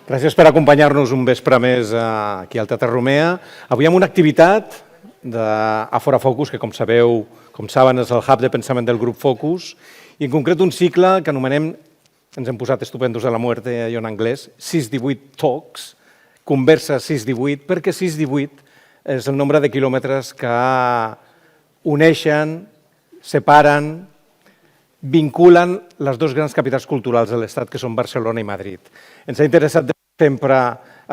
Gràcies per acompanyar-nos un vespre més aquí al Teatre Romea. Avui amb una activitat d'Afora Focus, que com sabeu, com saben, és el hub de pensament del grup Focus, i en concret un cicle que anomenem, ens hem posat estupendos de la muerte, allò en anglès, 618 Talks, conversa 618, perquè 618 és el nombre de quilòmetres que uneixen, separen, vinculen les dues grans capitals culturals de l'Estat, que són Barcelona i Madrid. Ens ha interessat sempre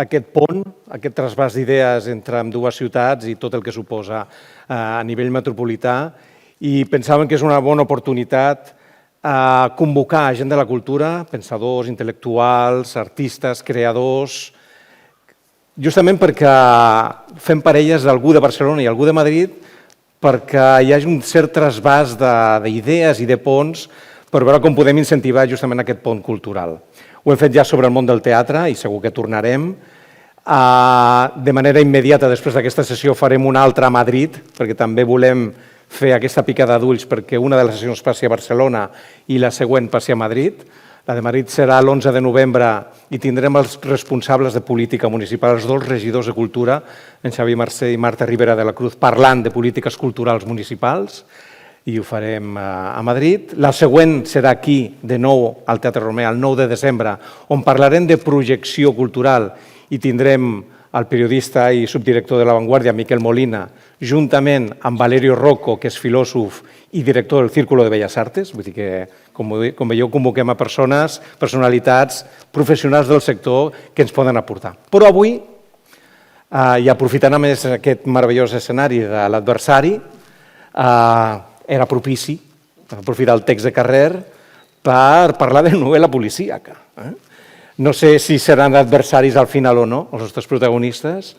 aquest pont, aquest trasbàs d'idees entre dues ciutats i tot el que suposa a nivell metropolità, i pensàvem que és una bona oportunitat convocar gent de la cultura, pensadors, intel·lectuals, artistes, creadors, justament perquè fem parelles d'algú de Barcelona i algú de Madrid, perquè hi hagi un cert trasbàs d'idees i de ponts per veure com podem incentivar justament aquest pont cultural. Ho hem fet ja sobre el món del teatre i segur que tornarem. De manera immediata, després d'aquesta sessió, farem una altra a Madrid, perquè també volem fer aquesta picada d'ulls perquè una de les sessions passi a Barcelona i la següent passi a Madrid. La de Madrid serà l'11 de novembre i tindrem els responsables de política municipal, els dos regidors de cultura, en Xavi Mercè i Marta Ribera de la Cruz, parlant de polítiques culturals municipals, i ho farem a Madrid. La següent serà aquí, de nou, al Teatre Romea, el 9 de desembre, on parlarem de projecció cultural i tindrem el periodista i subdirector de La Vanguardia, Miquel Molina, juntament amb Valerio Rocco, que és filòsof i director del Círculo de Belles Artes. Vull dir que, com veieu, convoquem a persones, personalitats, professionals del sector que ens poden aportar. Però avui, i aprofitant a més aquest meravellós escenari de l'adversari, era propici aprofitar el text de Carrer per parlar de novel·la policíaca. No sé si seran adversaris al final o no, els nostres protagonistes,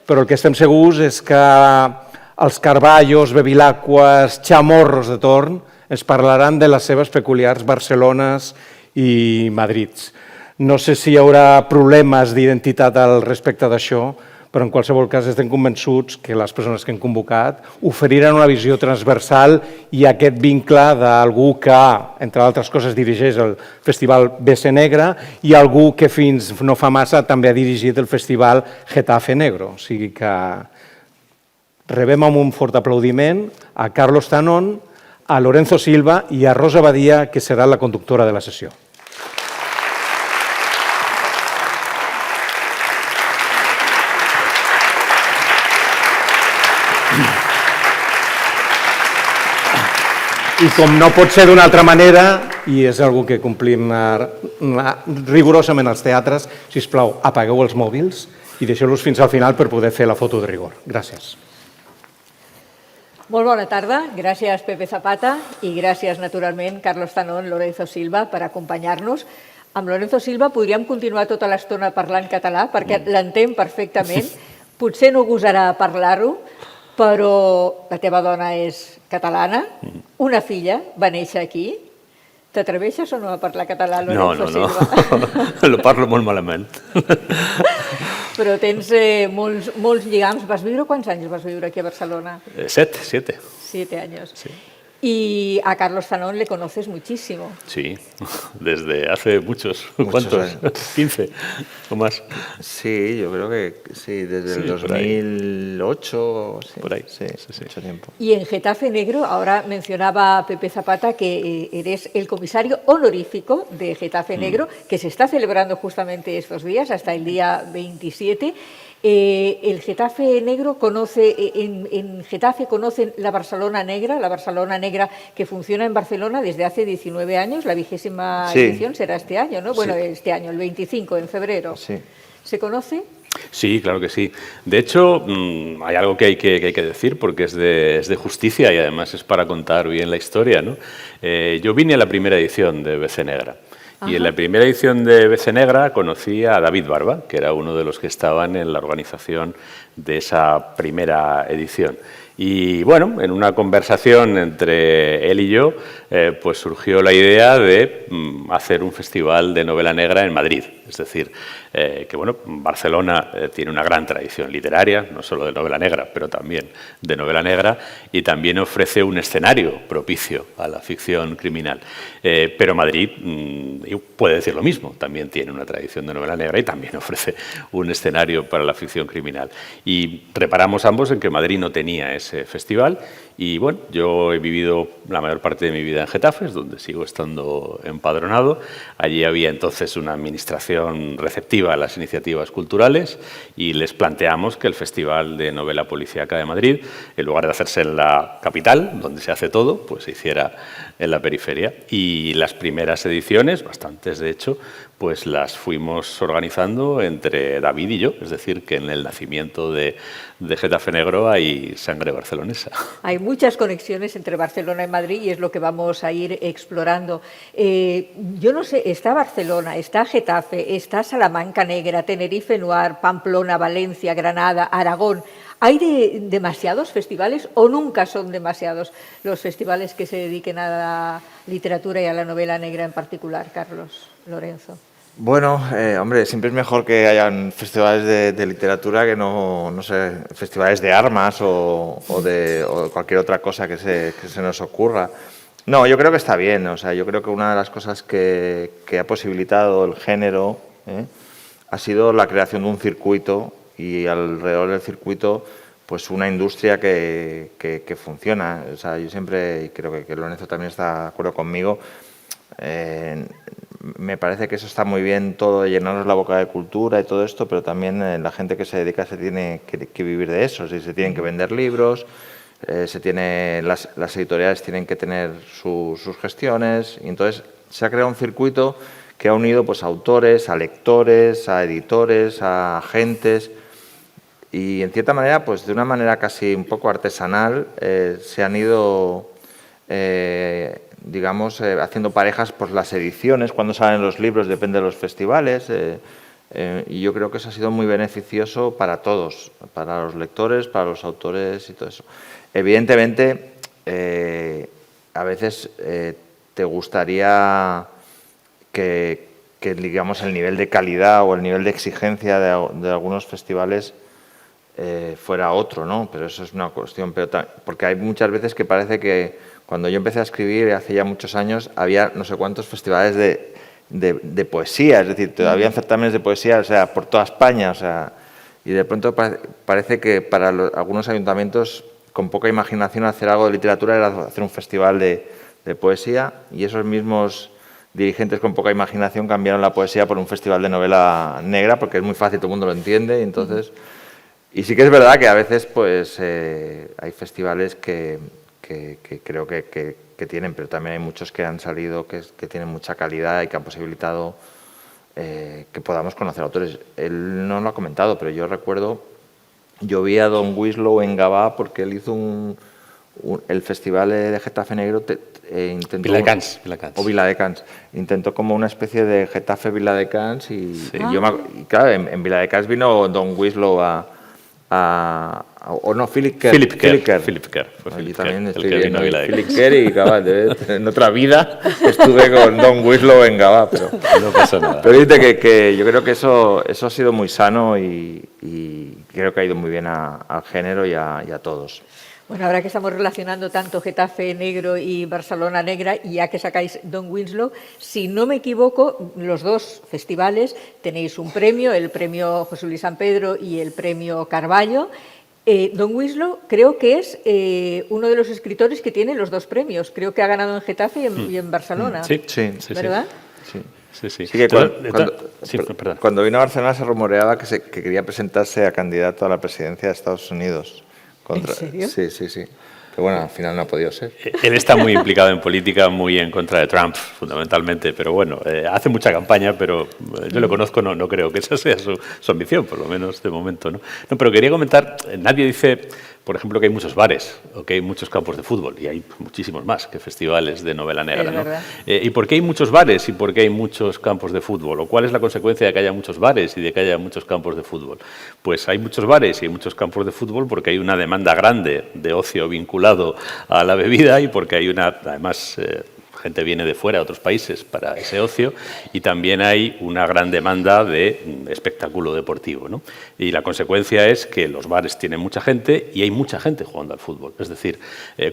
però el que estem segurs és que els Carballos, Bevilacques, Chamorros de torn ens parlaran de les seves peculiars Barcelones i Madrids. No sé si hi haurà problemes d'identitat al respecte d'això, però en qualsevol cas estem convençuts que les persones que hem convocat oferiran una visió transversal i aquest vincle d'algú que, entre altres coses, dirigeix el Festival BC Negre i algú que fins no fa massa també ha dirigit el Festival Getafe Negro. O sigui que rebem amb un fort aplaudiment a Carlos Tanón, a Lorenzo Silva i a Rosa Badia, que serà la conductora de la sessió. I com no pot ser d'una altra manera, i és una que complim rigorosament als teatres, sisplau, apagueu els mòbils i deixeu-los fins al final per poder fer la foto de rigor. Gràcies. Molt bona tarda. Gràcies, Pepe Zapata, i gràcies, naturalment, Carlos Tanón, Lorenzo Silva, per acompanyar-nos. Amb Lorenzo Silva podríem continuar tota l'estona parlant català, perquè l'entenc perfectament. Potser no gosarà parlar-ho, però la teva dona és catalana, una filla va néixer aquí. T'atreveixes o no a parlar català, Lorenzo Silva? No, lo parlo molt malament. Però tens molts lligams. Quants anys vas viure aquí a Barcelona? 7. 7 años. Sí. Y a Carlos Tanón le conoces muchísimo. Sí, desde hace muchos. ¿Cuántos? 15 o más. Sí, yo creo que sí, desde el 2008. Sí, por ahí. Sí, mucho tiempo. Y en Getafe Negro, ahora mencionaba Pepe Zapata que eres el comisario honorífico de Getafe Negro, que se está celebrando justamente estos días, hasta el día 27. El Getafe Negro en Getafe conocen la Barcelona Negra que funciona en Barcelona desde hace 19 años, la 20ª edición será este año, ¿no? Bueno, este año, el 25, en febrero. Sí. ¿Se conoce? Sí, claro que sí. De hecho, hay algo que hay que decir porque es de justicia y además es para contar bien la historia, ¿no? Yo vine a la primera edición de BC Negra. Y en la primera edición de BC Negra conocí a David Barba, que era uno de los que estaban en la organización de esa primera edición. Y bueno, en una conversación entre él y yo, pues surgió la idea de hacer un festival de novela negra en Madrid. Es decir, que bueno, Barcelona tiene una gran tradición literaria, no solo de novela negra, pero también de novela negra, y también ofrece un escenario propicio a la ficción criminal. Pero Madrid puede decir lo mismo, también tiene una tradición de novela negra y también ofrece un escenario para la ficción criminal. Y reparamos ambos en que Madrid no tenía ese festival. Y bueno, yo he vivido la mayor parte de mi vida en Getafe, es donde sigo estando empadronado. Allí había entonces una administración receptiva a las iniciativas culturales y les planteamos que el Festival de Novela Policíaca de Madrid, en lugar de hacerse en la capital, donde se hace todo, pues se hiciera en la periferia. Y las primeras ediciones, bastantes de hecho, pues las fuimos organizando entre David y yo, es decir, que en el nacimiento de Getafe Negro hay sangre barcelonesa. Hay muchas conexiones entre Barcelona y Madrid y es lo que vamos a ir explorando. Yo no sé, está Barcelona, está Getafe, está Salamanca Negra, Tenerife Noir, Pamplona, Valencia, Granada, Aragón. ¿Hay demasiados festivales o nunca son demasiados los festivales que se dediquen a la literatura y a la novela negra en particular, Carlos Lorenzo? Bueno, hombre, siempre es mejor que hayan festivales de literatura que no sé, festivales de armas o cualquier otra cosa que se nos ocurra. No, yo creo que está bien. O sea, yo creo que una de las cosas que ha posibilitado el género ha sido la creación de un circuito y alrededor del circuito pues una industria que funciona. O sea, yo siempre, y creo que Lorenzo también está de acuerdo conmigo, me parece que eso está muy bien, todo de llenarnos la boca de cultura y todo esto, pero también la gente que se dedica se tiene que vivir de eso, ¿sí? Se tienen que vender libros, las editoriales tienen que tener sus gestiones, y entonces se ha creado un circuito que ha unido pues, a autores, a lectores, a editores, a agentes, y en cierta manera, pues de una manera casi un poco artesanal, se han ido digamos, haciendo parejas por las ediciones, cuando salen los libros, depende de los festivales, y yo creo que eso ha sido muy beneficioso para todos, para los lectores, para los autores y todo eso. Evidentemente, a veces te gustaría que, digamos, el nivel de calidad o el nivel de exigencia de algunos festivales fuera otro, ¿no? Pero eso es una cuestión, porque hay muchas veces que parece que cuando yo empecé a escribir, hace ya muchos años, había no sé cuántos festivales de poesía, es decir, todavía certámenes de poesía, o sea, por toda España, o sea, y de pronto parece que para algunos ayuntamientos con poca imaginación hacer algo de literatura era hacer un festival de poesía, y esos mismos dirigentes con poca imaginación cambiaron la poesía por un festival de novela negra, porque es muy fácil, todo el mundo lo entiende, y entonces... Y sí que es verdad que a veces pues hay festivales que creo que tienen, pero también hay muchos que han salido que tienen mucha calidad y que han posibilitado que podamos conocer autores. Él no lo ha comentado, pero yo recuerdo, yo vi a Don Winslow en Gavà porque él hizo el festival de Getafe Negro, intentó... Viladecans. Intentó como una especie de Getafe Viladecans y, sí. Y claro, en Viladecans vino Don Winslow Philip Kerr. Allí también estoy viendo Philip Kerr y Gavà. En otra vida estuve con Don Winslow en Gavà, pero no pasa nada. Pero dice que yo creo que eso ha sido muy sano y creo que ha ido muy bien al género y a todos. Bueno, ahora que estamos relacionando tanto Getafe Negro y Barcelona Negra, y ya que sacáis Don Winslow, si no me equivoco, los dos festivales tenéis un premio, el premio José Luis San Pedro y el premio Carballo. Don Winslow creo que es uno de los escritores que tiene los dos premios. Creo que ha ganado en Getafe y en Barcelona. Sí, ¿verdad? Sí. Sí que cuando vino a Barcelona se rumoreaba que quería presentarse a candidato a la presidencia de Estados Unidos. ¿En serio? Sí. Pero bueno, al final no ha podido ser. Él está muy implicado en política, muy en contra de Trump, fundamentalmente, pero bueno, hace mucha campaña, pero yo lo conozco, no creo que esa sea su ambición, por lo menos de momento, ¿no? No, pero quería comentar, nadie dice por ejemplo, que hay muchos bares o que hay muchos campos de fútbol, y hay muchísimos más que festivales de novela negra, ¿no? ¿Y por qué hay muchos bares y por qué hay muchos campos de fútbol? ¿O cuál es la consecuencia de que haya muchos bares y de que haya muchos campos de fútbol? Pues hay muchos bares y hay muchos campos de fútbol porque hay una demanda grande de ocio vinculado a la bebida y porque hay además, gente viene de fuera, de otros países, para ese ocio, y también hay una gran demanda de espectáculo deportivo, ¿no? Y la consecuencia es que los bares tienen mucha gente y hay mucha gente jugando al fútbol. Es decir,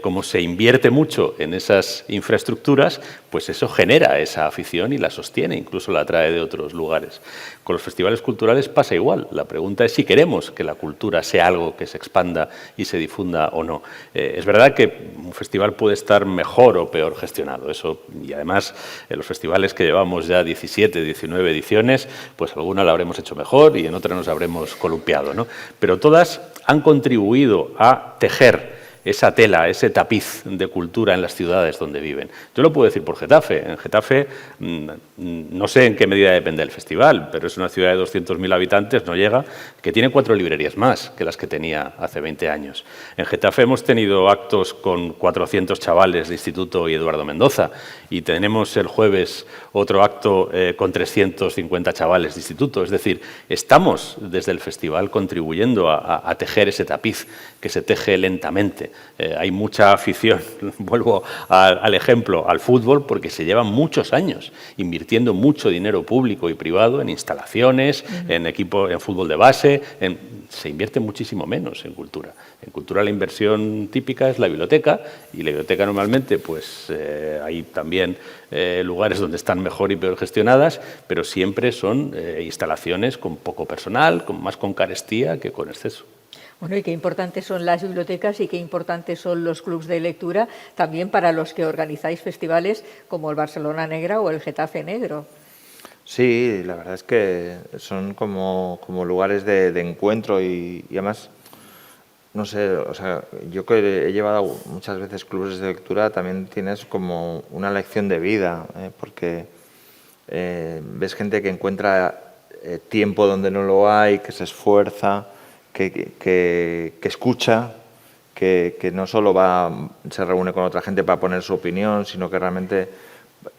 como se invierte mucho en esas infraestructuras, pues eso genera esa afición y la sostiene, incluso la trae de otros lugares. Con los festivales culturales pasa igual. La pregunta es si queremos que la cultura sea algo que se expanda y se difunda o no. Es verdad que un festival puede estar mejor o peor gestionado. Y además, en los festivales que llevamos ya 17, 19 ediciones, pues alguna la habremos hecho mejor y en otra nos habremos columpiado, ¿no? Pero todas han contribuido a tejer esa tela, ese tapiz de cultura en las ciudades donde viven. Yo lo puedo decir por Getafe. En Getafe, no sé en qué medida depende del festival, pero es una ciudad de 200.000 habitantes, no llega, que tiene 4 librerías más que las que tenía hace 20 años. En Getafe hemos tenido actos con 400 chavales de instituto y Eduardo Mendoza, y tenemos el jueves otro acto con 350 chavales de instituto. Es decir, estamos desde el festival contribuyendo a tejer ese tapiz que se teje lentamente. Hay mucha afición, vuelvo al ejemplo, al fútbol, porque se llevan muchos años invirtiendo mucho dinero público y privado en instalaciones, en equipo, en fútbol de base. Se invierte muchísimo menos en cultura. En cultura la inversión típica es la biblioteca, y la biblioteca normalmente pues hay también lugares donde están mejor y peor gestionadas, pero siempre son instalaciones con poco personal, más con carestía que con exceso. Bueno, y qué importantes son las bibliotecas y qué importantes son los clubs de lectura también para los que organizáis festivales como el Barcelona Negra o el Getafe Negro. Sí, la verdad es que son como lugares de encuentro y además, no sé, o sea, yo que he llevado muchas veces clubes de lectura, también tienes como una lección de vida, porque ves gente que encuentra tiempo donde no lo hay, que se esfuerza, que escucha, que no solo se reúne con otra gente para poner su opinión, sino que realmente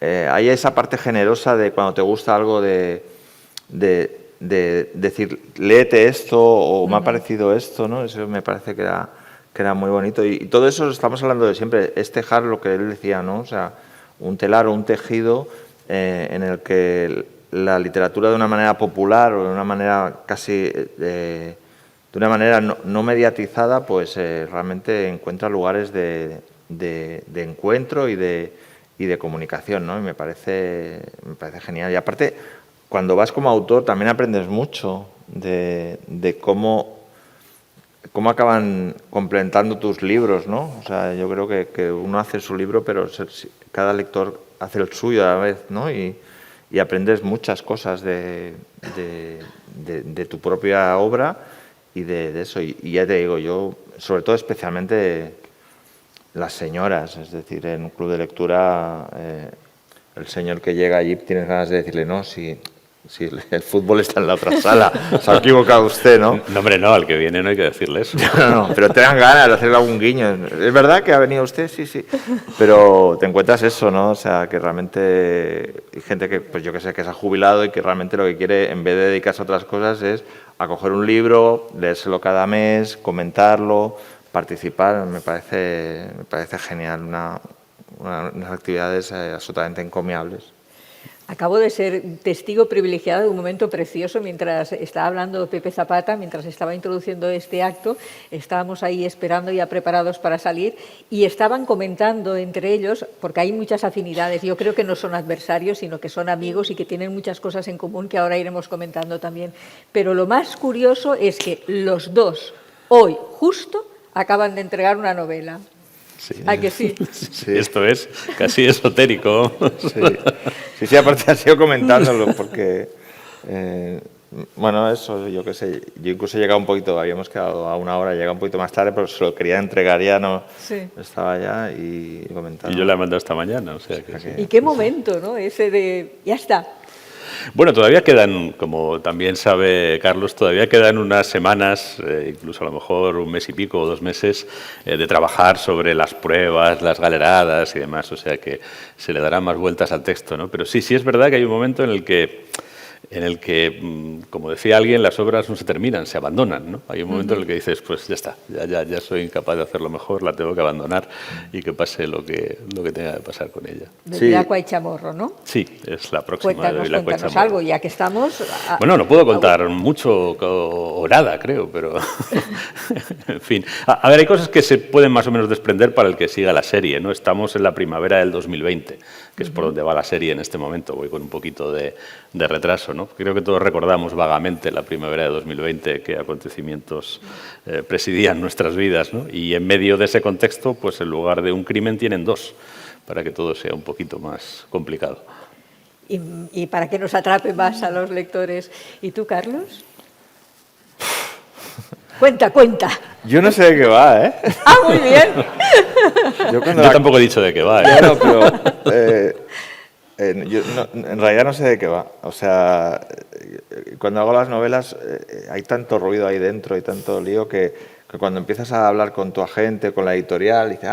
hay esa parte generosa de cuando te gusta algo de decir, léete esto o me ha parecido esto, ¿no? Eso me parece que era muy bonito. Y todo eso estamos hablando de siempre, es tejar lo que él decía, ¿no? O sea, un telar o un tejido en el que la literatura de una manera popular o de una manera casi... de una manera no mediatizada, pues realmente encuentra lugares de encuentro y de comunicación, ¿no? Y me parece genial. Y aparte, cuando vas como autor también aprendes mucho de cómo acaban complementando tus libros, ¿no? O sea, yo creo que uno hace su libro, pero cada lector hace el suyo a la vez, ¿no? Y aprendes muchas cosas de tu propia obra y de eso. Y ya te digo, yo, sobre todo especialmente las señoras, es decir, en un club de lectura, el señor que llega allí tienes ganas de decirle, no, si el fútbol está en la otra sala, se ha equivocado usted, ¿no? No, hombre, no, al que viene no hay que decirle eso. No, pero te dan ganas de hacerle algún guiño. ¿Es verdad que ha venido usted? Sí. Pero te encuentras eso, ¿no? O sea, que realmente hay gente que, pues yo que sé, que se ha jubilado y que realmente lo que quiere, en vez de dedicarse a otras cosas, es a coger un libro, leérselo cada mes, comentarlo, participar. Me parece genial, unas actividades absolutamente encomiables. Acabo de ser testigo privilegiado de un momento precioso mientras estaba hablando Pepe Zapata, mientras estaba introduciendo este acto. Estábamos ahí esperando ya preparados para salir y estaban comentando entre ellos, porque hay muchas afinidades, yo creo que no son adversarios, sino que son amigos y que tienen muchas cosas en común que ahora iremos comentando también. Pero lo más curioso es que los dos, hoy justo, acaban de entregar una novela. Sí. ¿A que sí? Sí. Esto es casi esotérico. Sí, aparte ha sido comentándolo, porque, bueno, eso, yo qué sé, yo incluso he llegado un poquito, habíamos quedado a una hora, llegado un poquito más tarde, pero se lo quería entregar ya, no estaba ya y comentando. Y yo la he mandado esta mañana, o sea que... Y qué momento, ¿no? Ese de, ya está. Bueno, todavía quedan, como también sabe Carlos, todavía quedan unas semanas, incluso a lo mejor un mes y pico o 2 meses, de trabajar sobre las pruebas, las galeradas y demás, o sea que se le darán más vueltas al texto, ¿no? Pero sí es verdad que hay un momento en el que, como decía alguien, las obras no se terminan, se abandonan, ¿no? Hay un momento en el que dices, pues ya está, ya soy incapaz de hacerlo mejor, la tengo que abandonar y que pase lo que tenga que pasar con ella. De Viracoa y Chamorro, ¿no? Sí, es la próxima de Viracoa y Cuéntanos Chamorro. algo, ya que estamos. Bueno, no puedo contar mucho o nada, creo, pero en fin. A ver, hay cosas que se pueden más o menos desprender para el que siga la serie, ¿no? Estamos en la primavera del 2020, que es por donde va la serie en este momento. Voy con un poquito de retraso, ¿no? Creo que todos recordamos vagamente la primavera de 2020, qué acontecimientos presidían nuestras vidas, ¿no? Y en medio de ese contexto, pues en lugar de un crimen tienen 2, para que todo sea un poquito más complicado. Y para que nos atrape más a los lectores. ¿Y tú, Carlos? Cuenta. Yo no sé de qué va, ¿eh? ¡Ah, muy bien! Yo tampoco he dicho de qué va, ¿eh? Claro, pero yo en realidad no sé de qué va. O sea, cuando hago las novelas hay tanto ruido ahí dentro y tanto lío que cuando empiezas a hablar con tu agente, con la editorial, dices,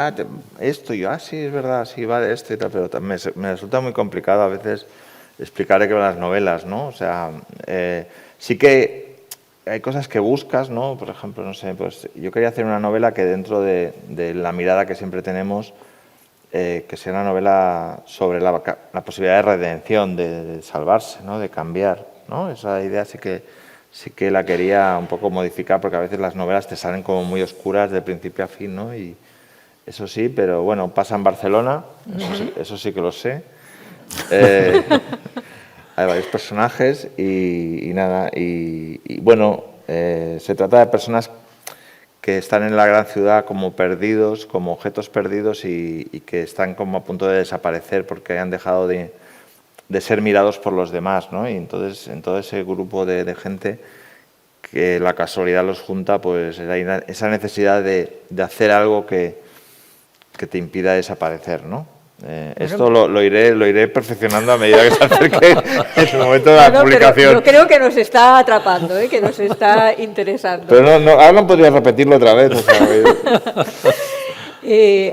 esto, y yo, sí, es verdad, sí, va de esto y tal, pero me resulta muy complicado a veces explicar de qué van las novelas, ¿no? O sea, sí que hay cosas que buscas, ¿no? Por ejemplo, no sé, pues yo quería hacer una novela que dentro de la mirada que siempre tenemos, que sea una novela sobre la posibilidad de redención, de salvarse, ¿no? De cambiar, ¿no? Esa idea sí que la quería un poco modificar, porque a veces las novelas te salen como muy oscuras de principio a fin, ¿no? Y eso sí, pero bueno, pasa en Barcelona, eso sí que lo sé. Hay varios personajes y nada, y bueno, se trata de personas que están en la gran ciudad como perdidos, como objetos perdidos y que están como a punto de desaparecer porque han dejado de ser mirados por los demás, ¿no? Y entonces en todo ese grupo de gente que la casualidad los junta, pues hay esa necesidad de hacer algo que te impida desaparecer, ¿no? Esto lo iré perfeccionando a medida que se acerque el momento de la publicación. Pero yo creo que nos está atrapando, que nos está interesando. Pero ahora no podría repetirlo otra vez. O sea,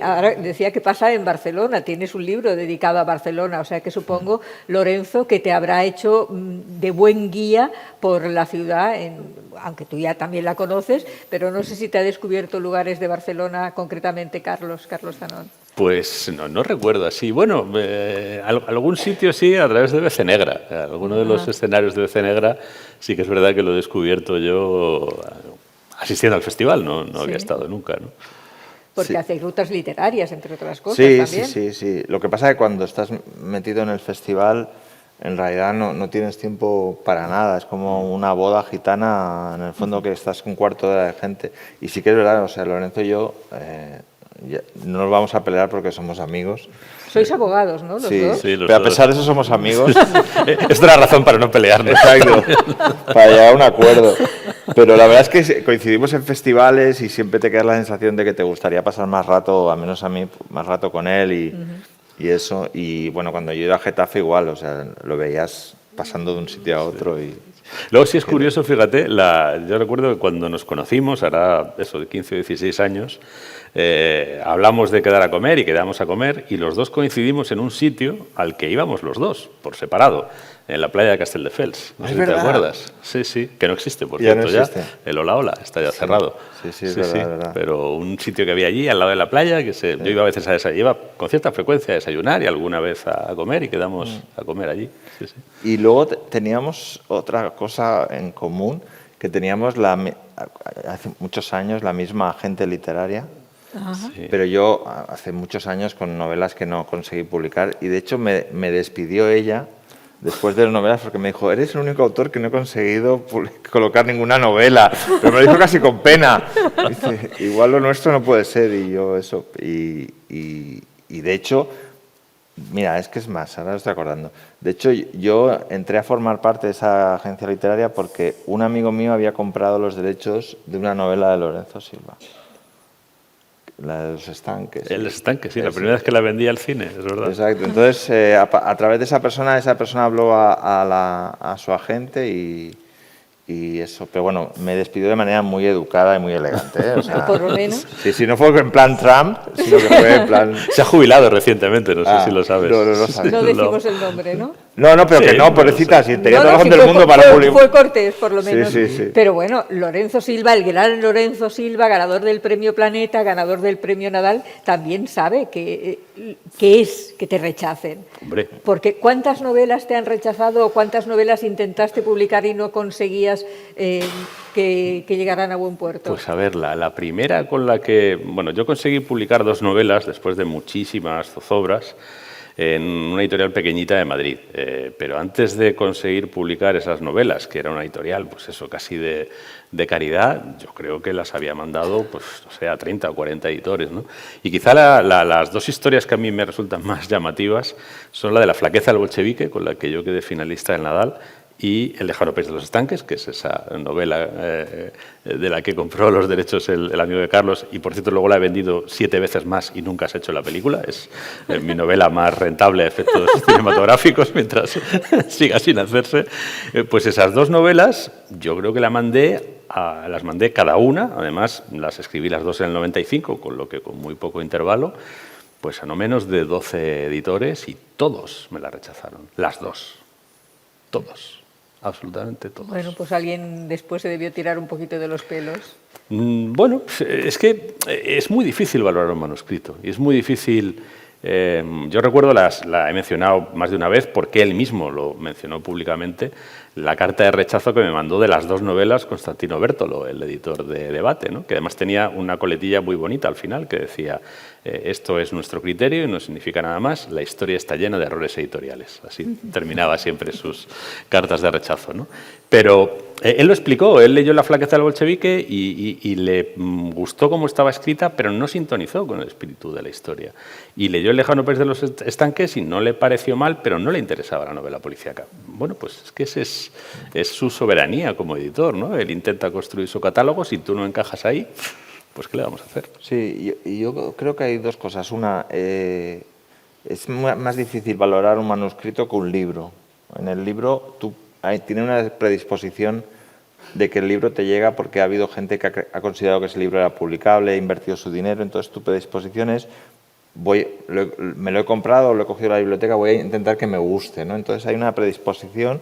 ahora decía que pasa en Barcelona, tienes un libro dedicado a Barcelona, o sea que supongo, Lorenzo, que te habrá hecho de buen guía por la ciudad, aunque tú ya también la conoces, pero no sé si te ha descubierto lugares de Barcelona, concretamente Carlos Zanón. Pues no recuerdo así. Bueno, algún sitio sí, a través de Becenegra. Alguno de los escenarios de Becenegra sí que es verdad que lo he descubierto yo asistiendo al festival, no había estado nunca, ¿no? Porque hacéis rutas literarias, entre otras cosas, también. Sí. Lo que pasa es que cuando estás metido en el festival, en realidad no tienes tiempo para nada. Es como una boda gitana, en el fondo, que estás con un cuarto de gente. Y sí que es verdad, o sea, Lorenzo y yo no nos vamos a pelear porque somos amigos. Sois abogados, ¿no? Los dos. Sí, los pero a dos. pesar de eso somos amigos. Es otra razón para no pelearnos. Exacto, para llegar a un acuerdo. Pero la verdad es que coincidimos en festivales y siempre te queda la sensación de que te gustaría pasar más rato, al menos a mí, más rato con él y eso. Y bueno, cuando yo iba a Getafe igual, o sea, lo veías pasando de un sitio a otro. Y luego sí es curioso, fíjate, yo recuerdo que cuando nos conocimos, hará eso de 15 o 16 años, hablamos de quedar a comer y quedamos a comer y los dos coincidimos en un sitio al que íbamos los dos, por separado, en la playa de Castelldefels. No sé si te acuerdas. Sí, que no existe, por cierto, ya. El Hola Hola está ya cerrado. Sí, es verdad. Pero un sitio que había allí, al lado de la playa, que yo iba a veces a desayunar, iba con cierta frecuencia a desayunar y alguna vez a comer y quedamos a comer allí. Sí. Y luego teníamos otra cosa en común, que teníamos hace muchos años la misma agente literaria. Sí. Pero yo hace muchos años con novelas que no conseguí publicar y de hecho me despidió ella después de las novelas porque me dijo, eres el único autor que no he conseguido colocar ninguna novela, pero me lo dijo casi con pena. Dice, igual lo nuestro no puede ser y yo eso. Y de hecho, mira, es que es más, ahora lo estoy acordando. De hecho, yo entré a formar parte de esa agencia literaria porque un amigo mío había comprado los derechos de una novela de Lorenzo Silva. La de los estanques. El estanque, sí, la primera vez que la vendí al cine, es verdad. Exacto. Entonces, a través de esa persona habló a su agente y eso. Pero bueno, me despidió de manera muy educada y muy elegante, ¿eh? O sea, Por lo menos. sí, no fue en plan Trump, sino que fue en plan... Se ha jubilado recientemente, no sé si lo sabes. No lo sabía. No decimos el nombre, ¿no? No, pero Sí, que no, no pobrecita, sé. si tenía No, todo el sí, del fue- mundo para fue, publicar. fue cortés, por lo Sí, menos. sí, sí. Pero bueno, Lorenzo Silva, el gran Lorenzo Silva, ganador del Premio Planeta, ganador del Premio Nadal, también sabe que es que te rechacen. Hombre. Porque ¿cuántas novelas te han rechazado o cuántas novelas intentaste publicar y no conseguías que llegaran a buen puerto? Pues a ver, la primera con la que... Bueno, yo conseguí publicar 2 novelas después de muchísimas zozobras en una editorial pequeñita de Madrid. Pero antes de conseguir publicar esas novelas, que era una editorial, pues eso, casi de caridad, yo creo que las había mandado, pues, no sé, a 30 o 40 editores, ¿no? Y quizá las 2 historias que a mí me resultan más llamativas son la de La flaqueza del bolchevique, con la que yo quedé finalista del Nadal, y El lejano país de los estanques, que es esa novela de la que compró los derechos el amigo de Carlos, y por cierto luego la he vendido 7 veces más y nunca se ha hecho la película. Es mi novela más rentable a efectos cinematográficos mientras siga sin hacerse. Pues esas 2 novelas yo creo que las mandé cada una, además las escribí las 2 en el 95, con lo que con muy poco intervalo, pues a no menos de 12 editores y todos me la rechazaron, las 2, todos. Absolutamente todos. Bueno, pues alguien después se debió tirar un poquito de los pelos. Bueno, es que es muy difícil valorar un manuscrito y es muy difícil. Yo recuerdo, la he mencionado más de una vez porque él mismo lo mencionó públicamente, la carta de rechazo que me mandó de las 2 novelas Constantino Bertolo, el editor de Debate, ¿no? Que además tenía una coletilla muy bonita al final que decía: esto es nuestro criterio y no significa nada más, la historia está llena de errores editoriales. Así terminaba siempre sus cartas de rechazo, ¿no? Pero él lo explicó, él leyó La flaqueza del bolchevique y le gustó cómo estaba escrita, pero no sintonizó con el espíritu de la historia. Y leyó El lejano país de los estanques y no le pareció mal, pero no le interesaba la novela policíaca. Bueno, pues es que ese es su soberanía como editor, ¿no? Él intenta construir su catálogo, si tú no encajas ahí, pues ¿qué le vamos a hacer? Sí, yo creo que hay 2 cosas. Una, es más difícil valorar un manuscrito que un libro. En el libro tiene una predisposición de que el libro te llega porque ha habido gente que ha considerado que ese libro era publicable, ha invertido su dinero, entonces tu predisposición es: me lo he comprado, lo he cogido de la biblioteca, voy a intentar que me guste, ¿no? Entonces hay una predisposición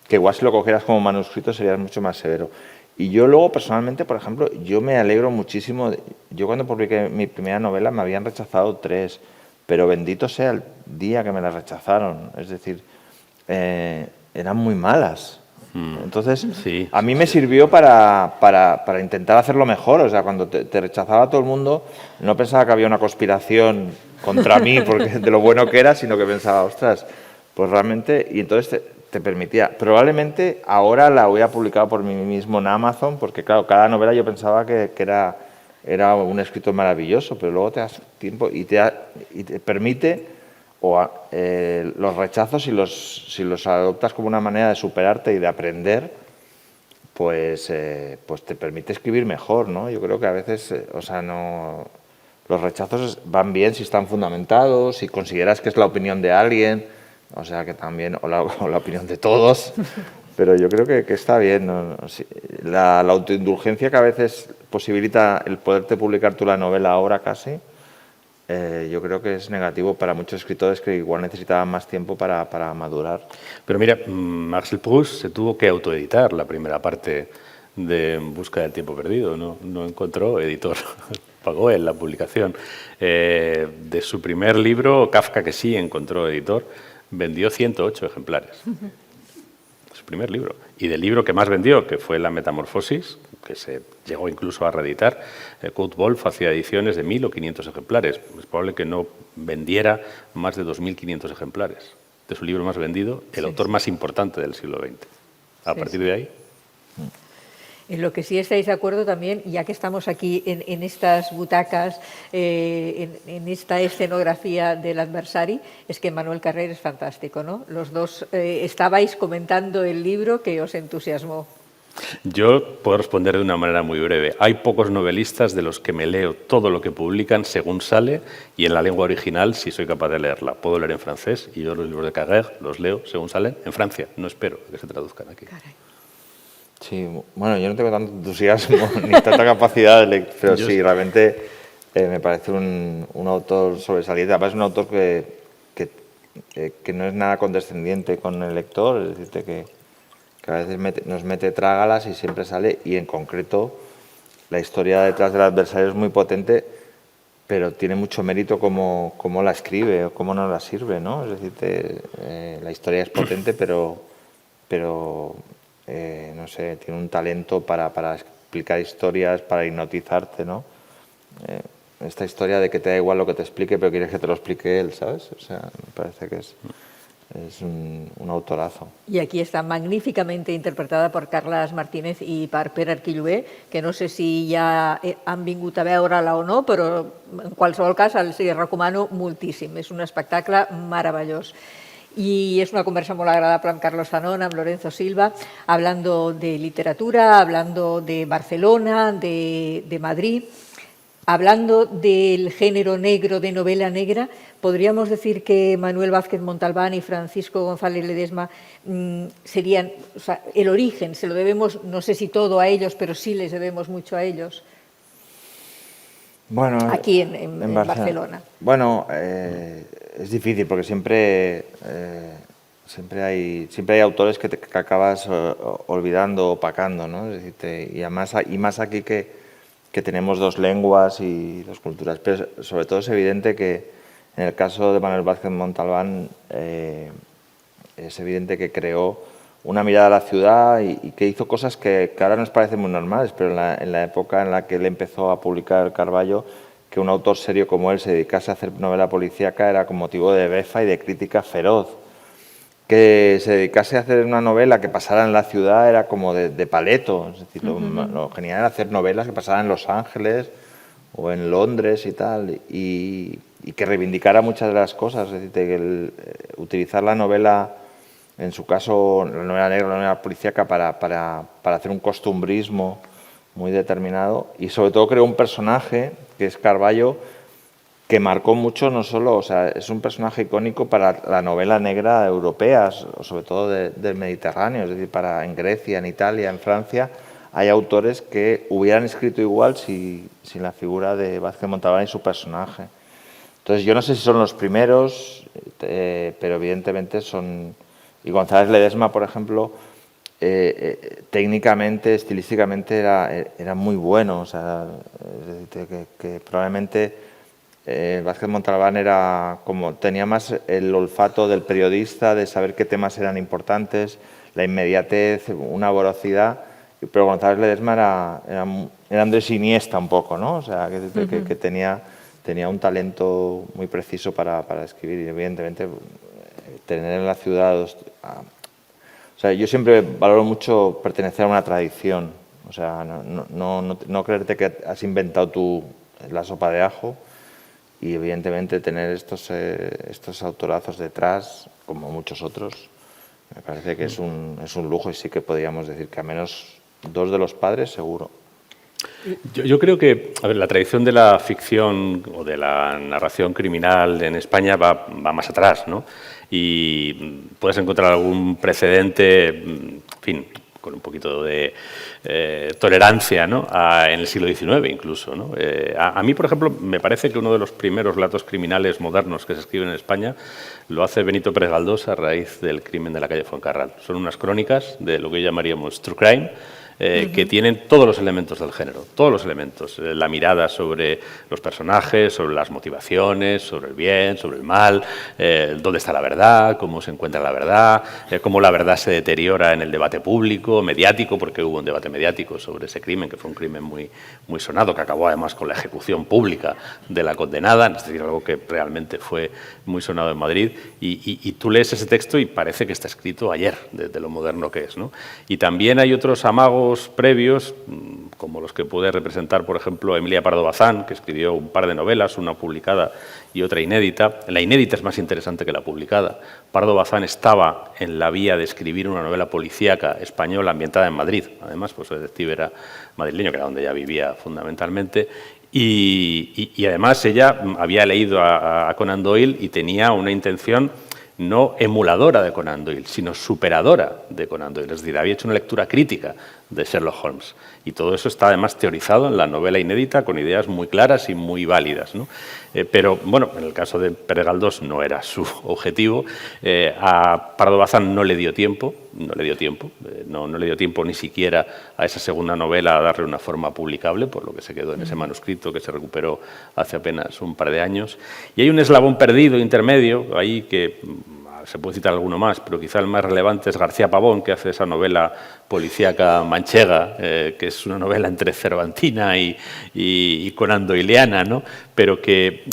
que igual si lo cogieras como manuscrito serías mucho más severo. Y yo luego, personalmente, por ejemplo, yo me alegro muchísimo. Yo cuando publiqué mi primera novela me habían rechazado 3, pero bendito sea el día que me las rechazaron. Es decir, eran muy malas. Entonces, Sí, a mí me sirvió para intentar hacerlo mejor. O sea, cuando te rechazaba todo el mundo, no pensaba que había una conspiración contra mí porque de lo bueno que era, sino que pensaba, ostras, pues realmente... Y entonces te permitía. Probablemente ahora la hubiera publicado por mí mismo en Amazon, porque claro, cada novela yo pensaba que era un escrito maravilloso, pero luego te das tiempo y te permite los rechazos, si los adoptas como una manera de superarte y de aprender, pues te permite escribir mejor, ¿no? Yo creo que a veces, los rechazos van bien si están fundamentados, si consideras que es la opinión de alguien, o sea que también, o la opinión de todos, pero yo creo que está bien, ¿no? La autoindulgencia que a veces posibilita el poderte publicar tú la novela ahora casi, yo creo que es negativo para muchos escritores que igual necesitaban más tiempo para madurar. Pero mira, Marcel Proust se tuvo que autoeditar la primera parte de En busca del tiempo perdido, no encontró editor, pagó él la publicación. De su primer libro, Kafka, que sí encontró editor, vendió 108 ejemplares. Su primer libro. Y del libro que más vendió, que fue La Metamorfosis, que se llegó incluso a reeditar, Kurt Wolff hacía ediciones de 1.000 o 500 ejemplares. Es probable que no vendiera más de 2.500 ejemplares. De su libro más vendido, el autor más importante del siglo XX. A partir de ahí... En lo que sí estáis de acuerdo también, ya que estamos aquí en estas butacas, en esta escenografía del Adversari, es que Manuel Carrer es fantástico, ¿no? Los dos estabais comentando el libro que os entusiasmó. Yo puedo responder de una manera muy breve. Hay pocos novelistas de los que me leo todo lo que publican según sale y en la lengua original si soy capaz de leerla. Puedo leer en francés y yo los libros de Carrère los leo según salen en Francia. No espero que se traduzcan aquí. Caray. Sí, bueno, yo no tengo tanto entusiasmo ni tanta capacidad de leer, pero sí, realmente me parece un autor sobresaliente. Además, es un autor que no es nada condescendiente con el lector, es decir, que a veces nos mete trágalas y siempre sale, y en concreto la historia detrás del adversario es muy potente, pero tiene mucho mérito cómo la escribe o cómo nos la sirve, ¿no? Es decir, la historia es potente, pero no sé, tiene un talento para explicar historias, para hipnotizarte, ¿no? Esta historia de que te da igual lo que te explique, pero quieres que te lo explique él, ¿sabes? O sea, me parece que es un autorazo. Y aquí está magníficamente interpretada por Carles Martínez i per Pere Arquilloé, que no sé si ja han vingut a veure-la o no, però en qualsevol cas els hi recomano moltíssim. És un espectacle meravellós. Y es una conversa muy agradable amb Carlos Zanón, amb Lorenzo Silva, hablando de literatura, hablando de Barcelona, de Madrid, hablando del género negro, de novela negra. Podríamos decir que Manuel Vázquez Montalbán y Francisco González Ledesma serían, o sea, el origen, se lo debemos, no sé si todo a ellos, pero sí les debemos mucho a ellos. Bueno, aquí en Barcelona. Bueno, es difícil porque siempre hay autores que acabas olvidando, opacando, ¿no? Es decir, y más aquí que tenemos dos lenguas y dos culturas. Pero sobre todo es evidente que en el caso de Manuel Vázquez Montalbán es evidente que creó una mirada a la ciudad y que hizo cosas que ahora nos parecen muy normales, pero en la época en la que él empezó a publicar Carballo, que un autor serio como él se dedicase a hacer novela policíaca era con motivo de befa y de crítica feroz. Que se dedicase a hacer una novela que pasara en la ciudad era como de paleto. Es decir, lo genial era hacer novelas que pasaran en Los Ángeles o en Londres y tal, y que reivindicara muchas de las cosas. Es decir, que utilizar la novela, en su caso la novela negra, la novela policíaca, para hacer un costumbrismo muy determinado, y sobre todo creó un personaje que es Carballo, que marcó mucho, no solo, o sea, es un personaje icónico para la novela negra europea, sobre todo del Mediterráneo, es decir, en Grecia, en Italia, en Francia, hay autores que hubieran escrito igual sin la figura de Vázquez Montalbán y su personaje. Entonces, yo no sé si son los primeros, pero evidentemente son... Y González Ledesma, por ejemplo, técnicamente, estilísticamente era muy bueno, o sea, es decir, que probablemente... Vázquez Montalbán tenía más el olfato del periodista, de saber qué temas eran importantes, la inmediatez, una voracidad, pero González Ledesma era Andrés Iniesta un poco, ¿no? O sea, que tenía un talento muy preciso para escribir, y evidentemente tener en la ciudad... O sea, yo siempre valoro mucho pertenecer a una tradición, o sea, no creerte que has inventado tú la sopa de ajo. Y evidentemente tener estos autorazos detrás, como muchos otros, me parece que es un lujo, y sí que podríamos decir que a menos dos de los padres seguro. Yo creo que, a ver, la tradición de la ficción o de la narración criminal en España va más atrás, ¿no? Y puedes encontrar algún precedente, en fin, con un poquito de tolerancia, ¿no? En el siglo XIX incluso, ¿no? A mí, por ejemplo, me parece que uno de los primeros relatos criminales modernos que se escriben en España lo hace Benito Pérez Galdós a raíz del crimen de la calle Fuencarral. Son unas crónicas de lo que llamaríamos true crime, que tienen todos los elementos del género, todos los elementos. La mirada sobre los personajes, sobre las motivaciones, sobre el bien, sobre el mal, dónde está la verdad, cómo se encuentra la verdad, cómo la verdad se deteriora en el debate público, mediático, porque hubo un debate mediático sobre ese crimen, que fue un crimen muy sonado, que acabó además con la ejecución pública de la condenada, es decir, algo que realmente fue muy sonado en Madrid, y tú lees ese texto y parece que está escrito ayer, de lo moderno que es, ¿no? Y también hay otros amagos previos, como los que puede representar, por ejemplo, Emilia Pardo Bazán, que escribió un par de novelas, una publicada y otra inédita. La inédita es más interesante que la publicada. Pardo Bazán estaba en la vía de escribir una novela policíaca española ambientada en Madrid. Además, pues el detective era madrileño, que era donde ella vivía fundamentalmente. Y además ella había leído a Conan Doyle y tenía una intención no emuladora de Conan Doyle, sino superadora de Conan Doyle. Es decir, había hecho una lectura crítica de Sherlock Holmes. Y todo eso está además teorizado en la novela inédita con ideas muy claras y muy válidas, ¿no? Pero, bueno, en el caso de Pérez Galdós no era su objetivo. A Pardo Bazán no le dio tiempo, no le dio tiempo ni siquiera a esa segunda novela a darle una forma publicable, por lo que se quedó en ese manuscrito que se recuperó hace apenas un par de años. Y hay un eslabón perdido intermedio ahí que se puede citar alguno más, pero quizá el más relevante es García Pavón, que hace esa novela policíaca manchega, que es una novela entre cervantina y conan doyleana, ¿no? Pero que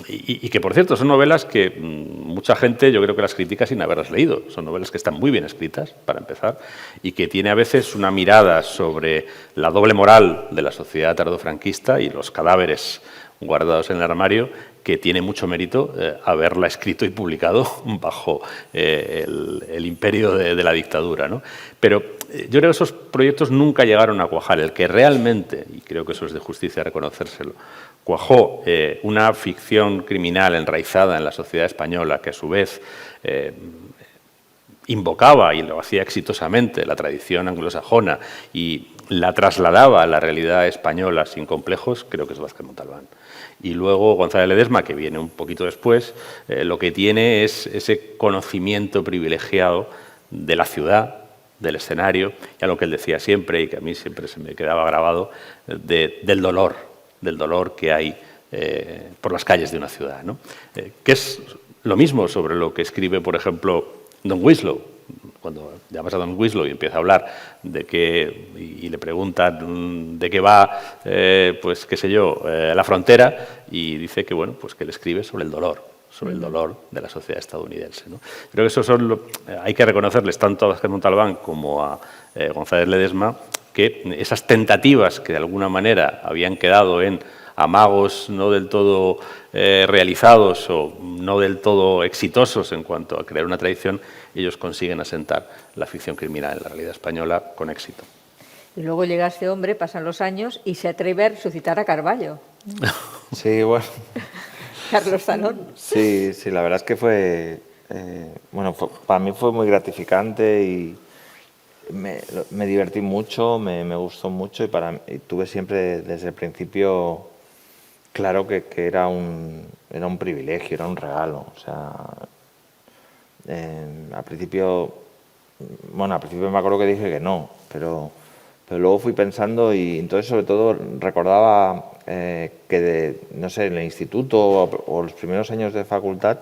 por cierto, son novelas que mucha gente yo creo que las critica sin haberlas leído. Son novelas que están muy bien escritas, para empezar, y que tiene a veces una mirada sobre la doble moral de la sociedad tardofranquista y los cadáveres guardados en el armario, que tiene mucho mérito haberla escrito y publicado bajo el imperio de la dictadura, ¿no? Pero yo creo que esos proyectos nunca llegaron a cuajar. El que realmente, y creo que eso es de justicia reconocérselo, cuajó una ficción criminal enraizada en la sociedad española, que a su vez invocaba, y lo hacía exitosamente, la tradición anglosajona y la trasladaba a la realidad española sin complejos, creo que es Vázquez Montalbán. Y luego González Ledesma, que viene un poquito después, lo que tiene es ese conocimiento privilegiado de la ciudad, del escenario, y a lo que él decía siempre, y que a mí siempre se me quedaba grabado, del dolor que hay por las calles de una ciudad, ¿no? Que es lo mismo sobre lo que escribe, por ejemplo, Don Winslow. Cuando llamas a Don Winslow y empieza a hablar de qué, y le preguntan de qué va, pues qué sé yo, la frontera, y dice que, bueno, pues que él escribe sobre el dolor de la sociedad estadounidense, ¿no? Creo que eso hay que reconocerles tanto a Vázquez Montalbán como a González Ledesma, que esas tentativas que de alguna manera habían quedado en amagos no del todo realizados o no del todo exitosos en cuanto a crear una tradición, ellos consiguen asentar la ficción criminal en la realidad española con éxito. Y luego llega este hombre, pasan los años y se atreve a resucitar a Carballo. Sí, bueno. Carlos Salón. Sí, la verdad es que fue, para mí fue muy gratificante y me divertí mucho, me gustó mucho y tuve siempre desde el principio claro que era un privilegio, era un regalo. O sea, al principio me acuerdo que dije que no, pero luego fui pensando y entonces sobre todo recordaba que no sé, en el instituto o los primeros años de facultad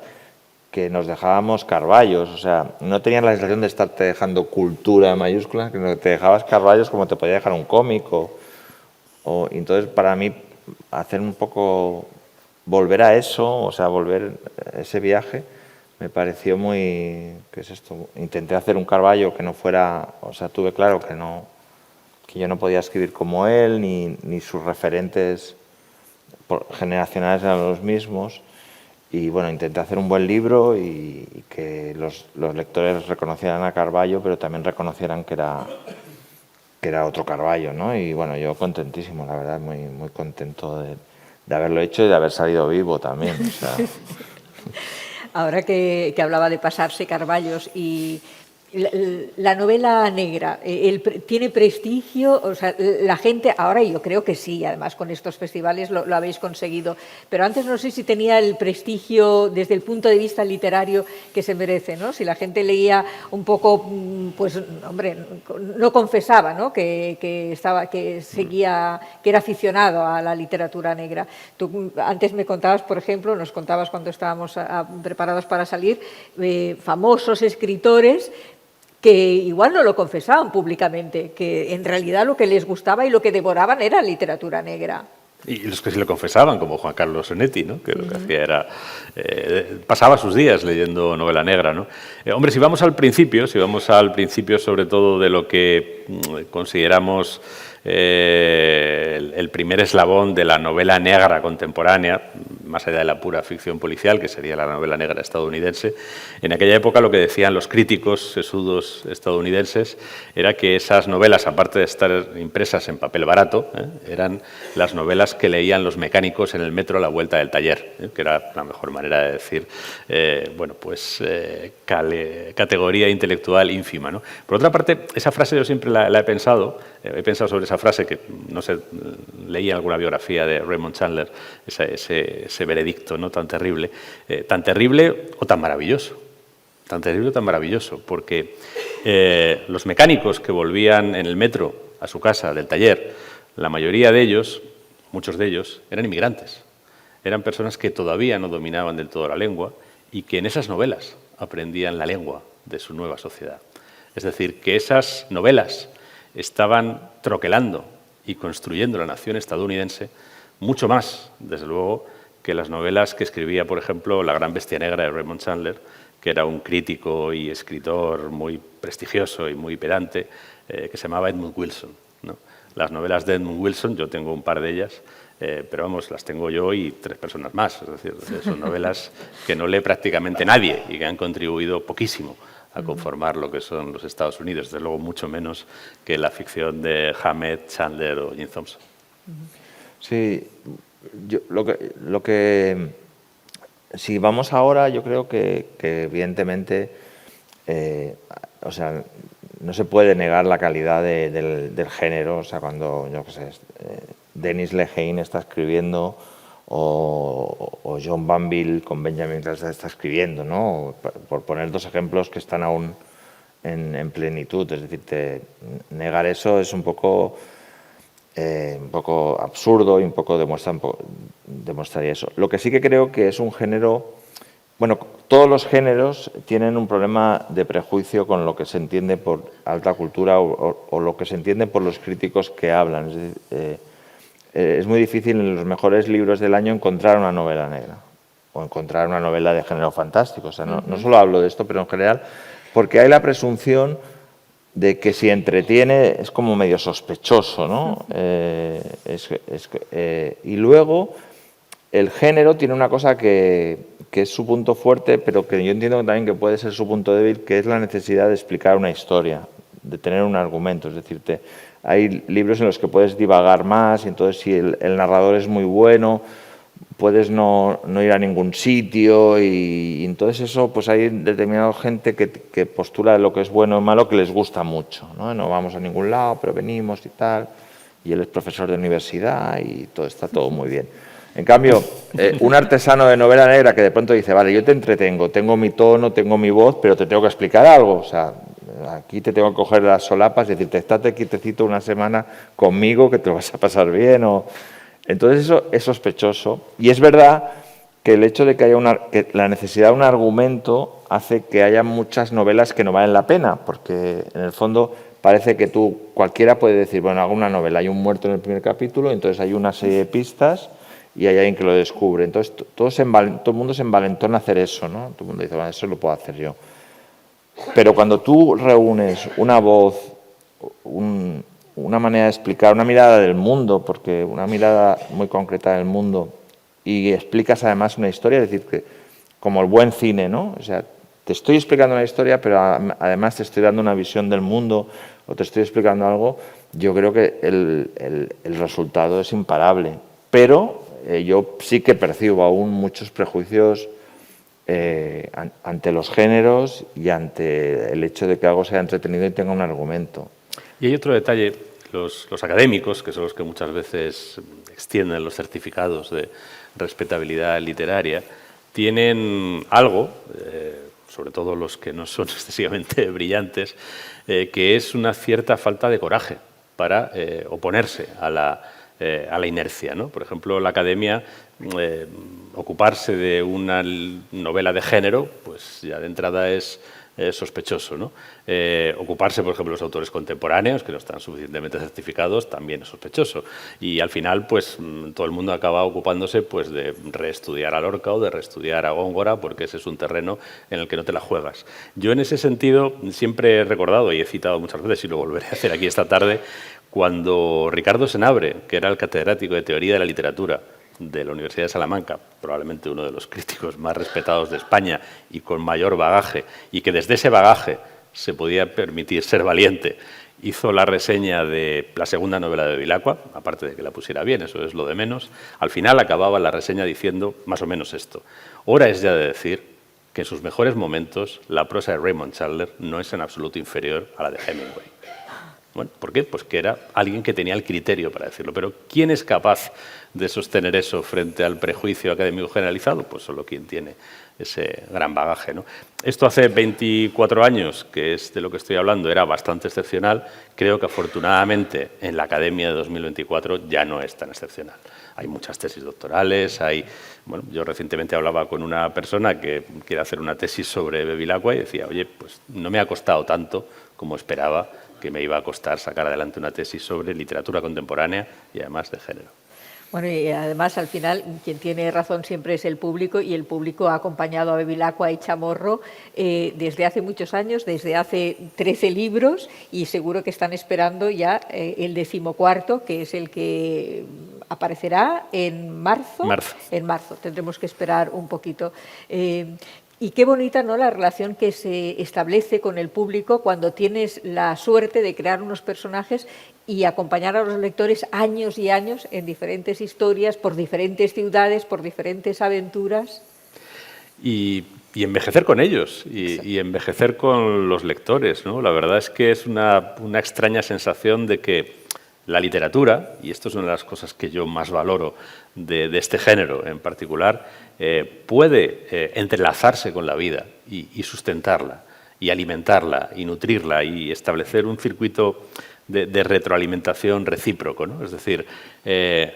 que nos dejábamos Carballos, o sea, no tenías la sensación de estarte dejando cultura en mayúsculas, que te dejabas Carballos como te podía dejar un cómic y entonces para mí hacer un poco, volver a eso, o sea, volver a ese viaje, me pareció muy, ¿qué es esto? Intenté hacer un Carballo que no fuera, o sea, tuve claro que yo no podía escribir como él, ni sus referentes generacionales eran los mismos. Y bueno, intenté hacer un buen libro y que los lectores reconocieran a Carballo, pero también reconocieran que era otro Carballo, ¿no? Y bueno, yo contentísimo, la verdad, muy, muy contento de haberlo hecho y de haber salido vivo también. O sea. Ahora que hablaba de pasarse Carballos y la novela negra, ¿tiene prestigio? O sea, la gente, ahora yo creo que sí, además con estos festivales lo habéis conseguido, pero antes no sé si tenía el prestigio desde el punto de vista literario que se merece, ¿no? Si la gente leía un poco, pues, hombre, no confesaba, ¿no? que era aficionado a la literatura negra. Tú antes me contabas, por ejemplo, nos contabas cuando estábamos preparados para salir, famosos escritores que igual no lo confesaban públicamente, que en realidad lo que les gustaba y lo que devoraban era literatura negra. Y los que sí lo confesaban, como Juan Carlos Onetti, ¿no? Que lo que hacía era pasaba sus días leyendo novela negra, ¿no? Hombre, si vamos al principio sobre todo de lo que consideramos el primer eslabón de la novela negra contemporánea, más allá de la pura ficción policial, que sería la novela negra estadounidense. En aquella época lo que decían los críticos sesudos estadounidenses era que esas novelas, aparte de estar impresas en papel barato, eran las novelas que leían los mecánicos en el metro a la vuelta del taller, que era la mejor manera de decir, categoría intelectual ínfima, ¿no? Por otra parte, esa frase yo siempre la he pensado sobre esa frase que, no sé, leí en alguna biografía de Raymond Chandler, ese veredicto, ¿no?, tan terrible o tan maravilloso. Tan terrible o tan maravilloso, porque los mecánicos que volvían en el metro a su casa del taller, la mayoría de ellos, muchos de ellos, eran inmigrantes. Eran personas que todavía no dominaban del todo la lengua y que en esas novelas aprendían la lengua de su nueva sociedad. Es decir, que esas novelas estaban troquelando y construyendo la nación estadounidense mucho más, desde luego, que las novelas que escribía, por ejemplo, La gran bestia negra de Raymond Chandler, que era un crítico y escritor muy prestigioso y muy pedante, que se llamaba Edmund Wilson, ¿no? Las novelas de Edmund Wilson, yo tengo un par de ellas, pero vamos, las tengo yo y 3 personas más. Es decir, son novelas que no lee prácticamente nadie y que han contribuido poquísimo a conformar lo que son los Estados Unidos, desde luego mucho menos que la ficción de Hammett, Chandler o Jim Thompson. Sí, si vamos ahora, yo creo que evidentemente, o sea, no se puede negar la calidad del género. O sea, cuando, yo qué sé, Denis Lehane está escribiendo o John Banville con Benjamin Constant está escribiendo, ¿no? Por poner 2 ejemplos que están aún en plenitud. Es decir, negar eso es un poco absurdo y un poco demostraría eso. Lo que sí que creo que es un género... Bueno, todos los géneros tienen un problema de prejuicio con lo que se entiende por alta cultura o lo que se entiende por los críticos que hablan. Es decir, es muy difícil en los mejores libros del año encontrar una novela negra o encontrar una novela de género fantástico. O sea, no solo hablo de esto, pero en general, porque hay la presunción de que si entretiene es como medio sospechoso, ¿no? Y luego el género tiene una cosa que es su punto fuerte, pero que yo entiendo también que puede ser su punto débil, que es la necesidad de explicar una historia, de tener un argumento. Es decir, hay libros en los que puedes divagar más y entonces si el narrador es muy bueno, puedes no ir a ningún sitio y entonces eso, pues hay determinada gente que postula lo que es bueno o malo que les gusta mucho, ¿no? No vamos a ningún lado, pero venimos y tal, y él es profesor de universidad y todo está todo muy bien. En cambio, un artesano de novela negra que de pronto dice, vale, yo te entretengo, tengo mi tono, tengo mi voz, pero te tengo que explicar algo, o sea, aquí te tengo que coger las solapas y decirte, estate quietecito una semana conmigo que te lo vas a pasar bien. Entonces eso es sospechoso. Y es verdad que el hecho de que haya que la necesidad de un argumento hace que haya muchas novelas que no valen la pena, porque en el fondo parece que cualquiera puede decir, bueno, hago una novela, hay un muerto en el primer capítulo, entonces hay una serie de pistas y hay alguien que lo descubre. Entonces todo el mundo se envalentona a hacer eso, ¿no? Todo el mundo dice, bueno, eso lo puedo hacer yo. Pero cuando tú reúnes una voz, una manera de explicar, una mirada del mundo, porque una mirada muy concreta del mundo, y explicas además una historia, es decir, que como el buen cine, ¿no? O sea, te estoy explicando una historia, pero además te estoy dando una visión del mundo o te estoy explicando algo, yo creo que el resultado es imparable. Pero yo sí que percibo aún muchos prejuicios ante los géneros y ante el hecho de que algo sea entretenido y tenga un argumento. Y hay otro detalle, los académicos, que son los que muchas veces extienden los certificados de respetabilidad literaria, tienen algo, sobre todo los que no son excesivamente brillantes, que es una cierta falta de coraje para oponerse a la inercia, ¿no? Por ejemplo, la academia, ocuparse de una novela de género, pues ya de entrada es sospechoso, ¿no? Ocuparse, por ejemplo, de los autores contemporáneos, que no están suficientemente certificados, también es sospechoso. Y al final, pues todo el mundo acaba ocupándose pues, de reestudiar a Lorca o de reestudiar a Góngora, porque ese es un terreno en el que no te la juegas. Yo en ese sentido siempre he recordado, y he citado muchas veces, y lo volveré a hacer aquí esta tarde, Cuando Ricardo Senabre, que era el catedrático de Teoría de la Literatura de la Universidad de Salamanca, probablemente uno de los críticos más respetados de España y con mayor bagaje, y que desde ese bagaje se podía permitir ser valiente, hizo la reseña de la segunda novela de Bevilacqua, aparte de que la pusiera bien, eso es lo de menos, al final acababa la reseña diciendo más o menos esto: hora es ya de decir que en sus mejores momentos la prosa de Raymond Chandler no es en absoluto inferior a la de Hemingway. Bueno, ¿por qué? Pues que era alguien que tenía el criterio para decirlo. Pero ¿quién es capaz de sostener eso frente al prejuicio académico generalizado? Pues solo quien tiene ese gran bagaje, ¿no? Esto hace 24 años, que es de lo que estoy hablando, era bastante excepcional. Creo que afortunadamente en la Academia de 2024 ya no es tan excepcional. Hay muchas tesis doctorales, bueno, yo recientemente hablaba con una persona que quiere hacer una tesis sobre Bevilacqua y decía, oye, pues no me ha costado tanto como esperaba que me iba a costar sacar adelante una tesis sobre literatura contemporánea y además de género. Bueno, y además al final quien tiene razón siempre es el público, y el público ha acompañado a Bevilacqua y Chamorro desde hace muchos años, desde hace 13 libros, y seguro que están esperando ya el 14º, que es el que aparecerá en marzo. En marzo, tendremos que esperar un poquito. Y qué bonita, ¿no?, la relación que se establece con el público cuando tienes la suerte de crear unos personajes y acompañar a los lectores años y años en diferentes historias, por diferentes ciudades, por diferentes aventuras. Y envejecer con ellos, y envejecer con los lectores, ¿no? La verdad es que es una extraña sensación de que la literatura, y esto es una de las cosas que yo más valoro de este género en particular, puede entrelazarse con la vida y sustentarla, y alimentarla, y nutrirla, y establecer un circuito de retroalimentación recíproco, ¿no? Es decir,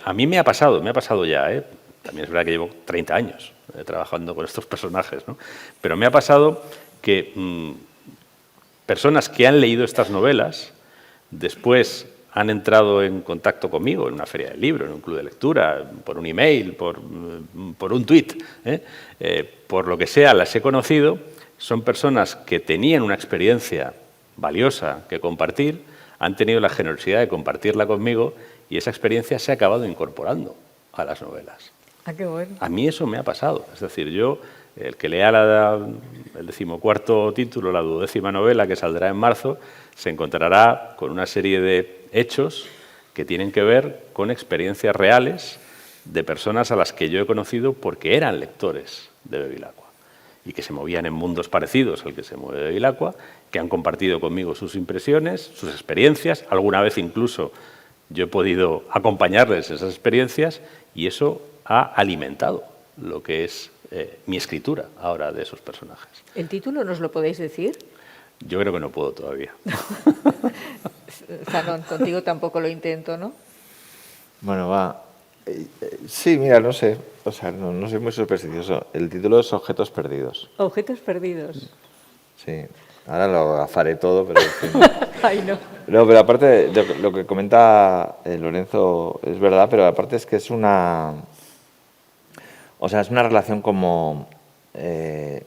a mí me ha pasado ya, también es verdad que llevo 30 años trabajando con estos personajes, ¿no? Pero me ha pasado que personas que han leído estas novelas después han entrado en contacto conmigo en una feria del libro, en un club de lectura, por un email, por un tuit, por lo que sea, las he conocido. Son personas que tenían una experiencia valiosa que compartir, han tenido la generosidad de compartirla conmigo, y esa experiencia se ha acabado incorporando a las novelas. Ah, qué bueno. A mí eso me ha pasado. Es decir, yo, el que lea el 14º título, la 12ª novela, que saldrá en marzo, se encontrará con una serie de hechos que tienen que ver con experiencias reales de personas a las que yo he conocido porque eran lectores de Bevilacqua y que se movían en mundos parecidos al que se mueve Bevilacqua, que han compartido conmigo sus impresiones, sus experiencias. Alguna vez incluso yo he podido acompañarles esas experiencias, y eso ha alimentado lo que es mi escritura ahora de esos personajes. ¿El título nos lo podéis decir? Yo creo que no puedo todavía. Zanón, contigo tampoco lo intento, ¿no? Bueno, va. Sí, mira, no sé. O sea, no soy muy supersticioso. El título es Objetos perdidos. Objetos perdidos. Sí. Ahora lo agafaré todo, pero... Ay, no. No, pero aparte, lo que comenta Lorenzo es verdad, pero aparte es que es una... O sea, es una relación como...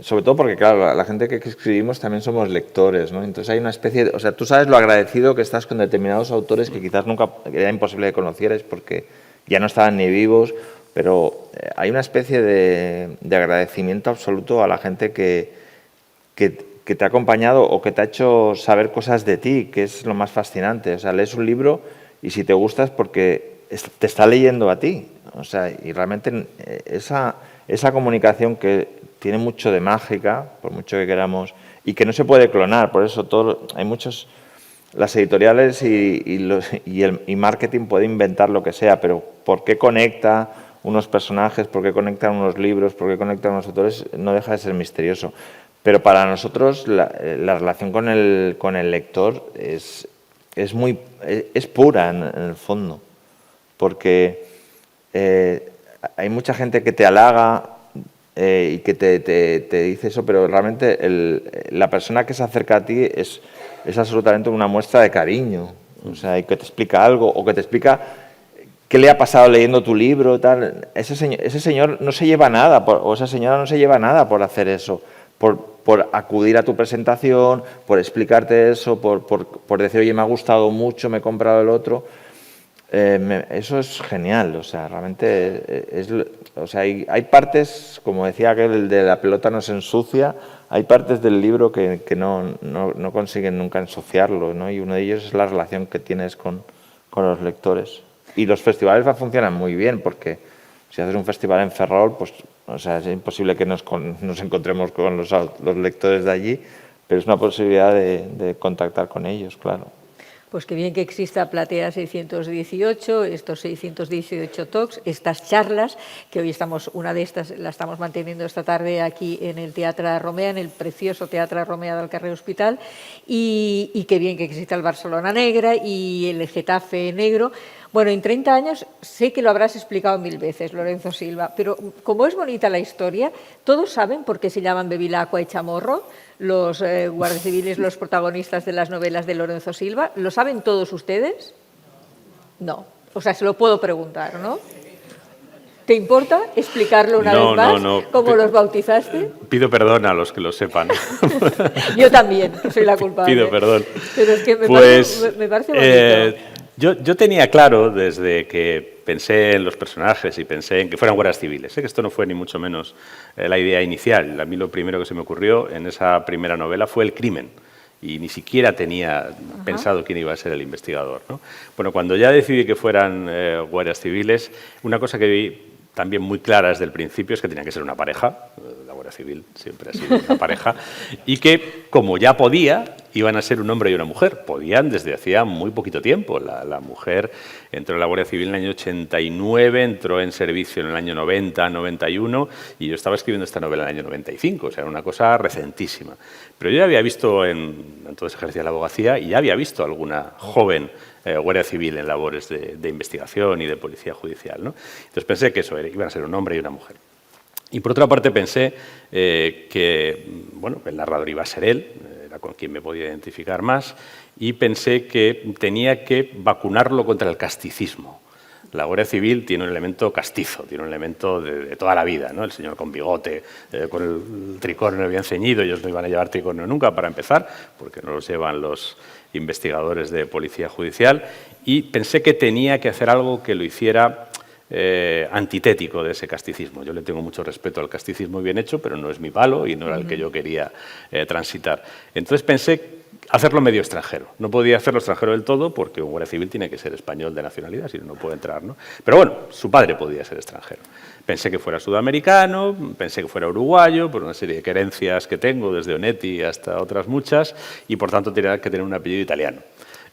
sobre todo porque, claro, la gente que escribimos también somos lectores, ¿no? Entonces hay una especie de... O sea, tú sabes lo agradecido que estás con determinados autores que quizás nunca era imposible que conocieras porque ya no estaban ni vivos, pero hay una especie de agradecimiento absoluto a la gente que te ha acompañado o que te ha hecho saber cosas de ti, que es lo más fascinante. O sea, lees un libro y si te gusta es porque te está leyendo a ti. O sea, y realmente esa comunicación que tiene mucho de mágica, por mucho que queramos, y que no se puede clonar, por eso hay muchos... Las editoriales y marketing puede inventar lo que sea, pero ¿por qué conecta unos personajes? ¿Por qué conectan unos libros? ¿Por qué conectan unos autores? No deja de ser misterioso. Pero para nosotros la relación con el lector es pura en el fondo, porque hay mucha gente que te halaga y que te dice eso, pero realmente la persona que se acerca a ti es absolutamente una muestra de cariño, o sea, y que te explica algo o que te explica qué le ha pasado leyendo tu libro, tal. Ese señor no se lleva nada, o esa señora no se lleva nada por hacer eso, por acudir a tu presentación, por explicarte eso, por decir, oye, me ha gustado mucho, me he comprado el otro. Eso es genial, o sea, realmente o sea, hay partes, como decía aquel, el de la pelota no se ensucia, hay partes del libro que no consiguen nunca ensuciarlo, ¿no? Y uno de ellos es la relación que tienes con los lectores. Y los festivales funcionan muy bien, porque si haces un festival en Ferrol, pues, o sea, es imposible que nos encontremos con los lectores de allí, pero es una posibilidad de contactar con ellos, claro. Pues qué bien que exista Platea 618, estos 618 talks, estas charlas, que hoy una de estas la estamos manteniendo esta tarde aquí en el Teatre Romea, en el precioso Teatre Romea del Carrer Hospital, y qué bien que exista el Barcelona Negra y el Getafe Negro. Bueno, en 30 años sé que lo habrás explicado 1000 veces, Lorenzo Silva, pero como es bonita la historia, ¿todos saben por qué se llaman Bevilacqua y Chamorro los guardias civiles, los protagonistas de las novelas de Lorenzo Silva? ¿Lo saben todos ustedes? No. O sea, se lo puedo preguntar, ¿no? ¿Te importa explicarlo una vez más? No. ¿Cómo los bautizaste? Pido perdón a los que lo sepan. Yo también, que soy la culpable. Pido perdón. Pero es que me parece bonito. Yo tenía claro, desde que pensé en los personajes y pensé en que fueran guardias civiles, que esto no fue ni mucho menos la idea inicial. A mí lo primero que se me ocurrió en esa primera novela fue el crimen. Y ni siquiera tenía pensado quién iba a ser el investigador, ¿no? Bueno, cuando ya decidí que fueran guardias civiles, una cosa que vi también muy clara desde el principio es que tenían que ser una pareja. La Guardia Civil siempre ha sido una pareja. Y que, como ya podía, iban a ser un hombre y una mujer. Podían desde hacía muy poquito tiempo. La mujer entró en la Guardia Civil en el año 89, entró en servicio en el año 90, 91, y yo estaba escribiendo esta novela en el año 95, o sea, era una cosa recentísima. Pero yo ya había visto, entonces ejercía la abogacía, y ya había visto alguna joven Guardia Civil en labores de investigación y de policía judicial, ¿no? Entonces pensé que eso iban a ser un hombre y una mujer. Y por otra parte pensé que el narrador iba a ser él, era con quien me podía identificar más, y pensé que tenía que vacunarlo contra el casticismo. La Guardia Civil tiene un elemento castizo, tiene un elemento de toda la vida, ¿no? El señor con bigote, con el tricornio bien ceñido, ellos no iban a llevar tricornio nunca para empezar, porque no los llevan los investigadores de policía judicial, y pensé que tenía que hacer algo que lo hiciera antitético de ese casticismo. Yo le tengo mucho respeto al casticismo bien hecho, pero no es mi palo y no era el que yo quería transitar. Entonces pensé hacerlo medio extranjero. No podía hacerlo extranjero del todo porque un guardia civil tiene que ser español de nacionalidad, si no, no puede entrar, ¿no? Pero bueno, su padre podía ser extranjero. Pensé que fuera sudamericano, pensé que fuera uruguayo, por una serie de querencias que tengo, desde Onetti hasta otras muchas, y por tanto tenía que tener un apellido italiano.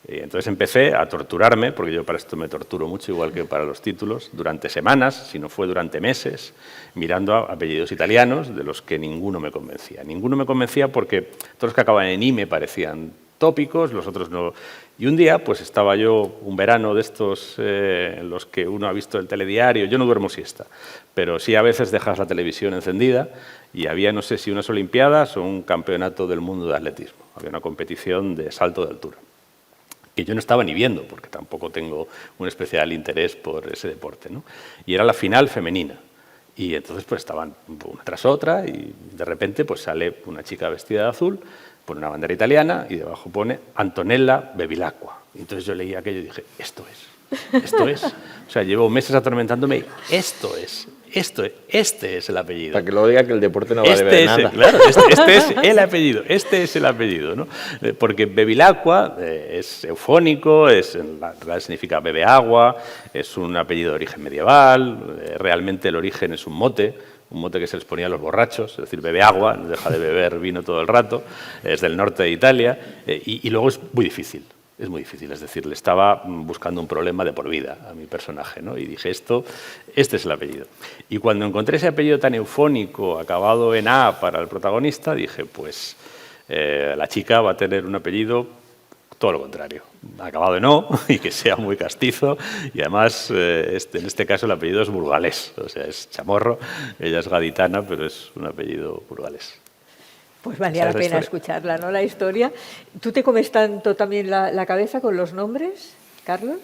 Y entonces empecé a torturarme, porque yo para esto me torturo mucho, igual que para los títulos, durante semanas, si no fue durante meses, mirando a apellidos italianos de los que ninguno me convencía. Ninguno me convencía porque todos los que acaban en "i" me parecían tópicos, los otros no. Y un día, pues estaba yo, un verano de estos en los que uno ha visto el telediario, yo no duermo siesta, pero sí a veces dejas la televisión encendida, y había, no sé si unas olimpiadas o un campeonato del mundo de atletismo, había una competición de salto de altura, que yo no estaba ni viendo, porque tampoco tengo un especial interés por ese deporte, ¿no? Y era la final femenina. Y entonces pues estaban una tras otra y de repente pues sale una chica vestida de azul, pone una bandera italiana y debajo pone Antonella Bevilacqua. Y entonces yo leí aquello y dije, esto es. O sea, llevo meses atormentándome y este es el apellido. Para que luego diga que el deporte no vale de nada. Claro, este es el apellido, ¿no? Porque Bevilacqua es eufónico, en realidad significa bebe agua, es un apellido de origen medieval, realmente el origen es un mote que se les ponía a los borrachos, es decir, bebe agua, no deja de beber vino todo el rato, es del norte de Italia, y luego es muy difícil. Es muy difícil, es decir, le estaba buscando un problema de por vida a mi personaje, ¿no? Y dije, este es el apellido. Y cuando encontré ese apellido tan eufónico, acabado en A para el protagonista, dije, pues la chica va a tener un apellido todo lo contrario, acabado en O y que sea muy castizo, y además en este caso el apellido es burgalés, o sea, es Chamorro, ella es gaditana, pero es un apellido burgalés. Pues valía la pena escucharla, ¿no? La historia. ¿Tú te comes tanto también la cabeza con los nombres, Carlos?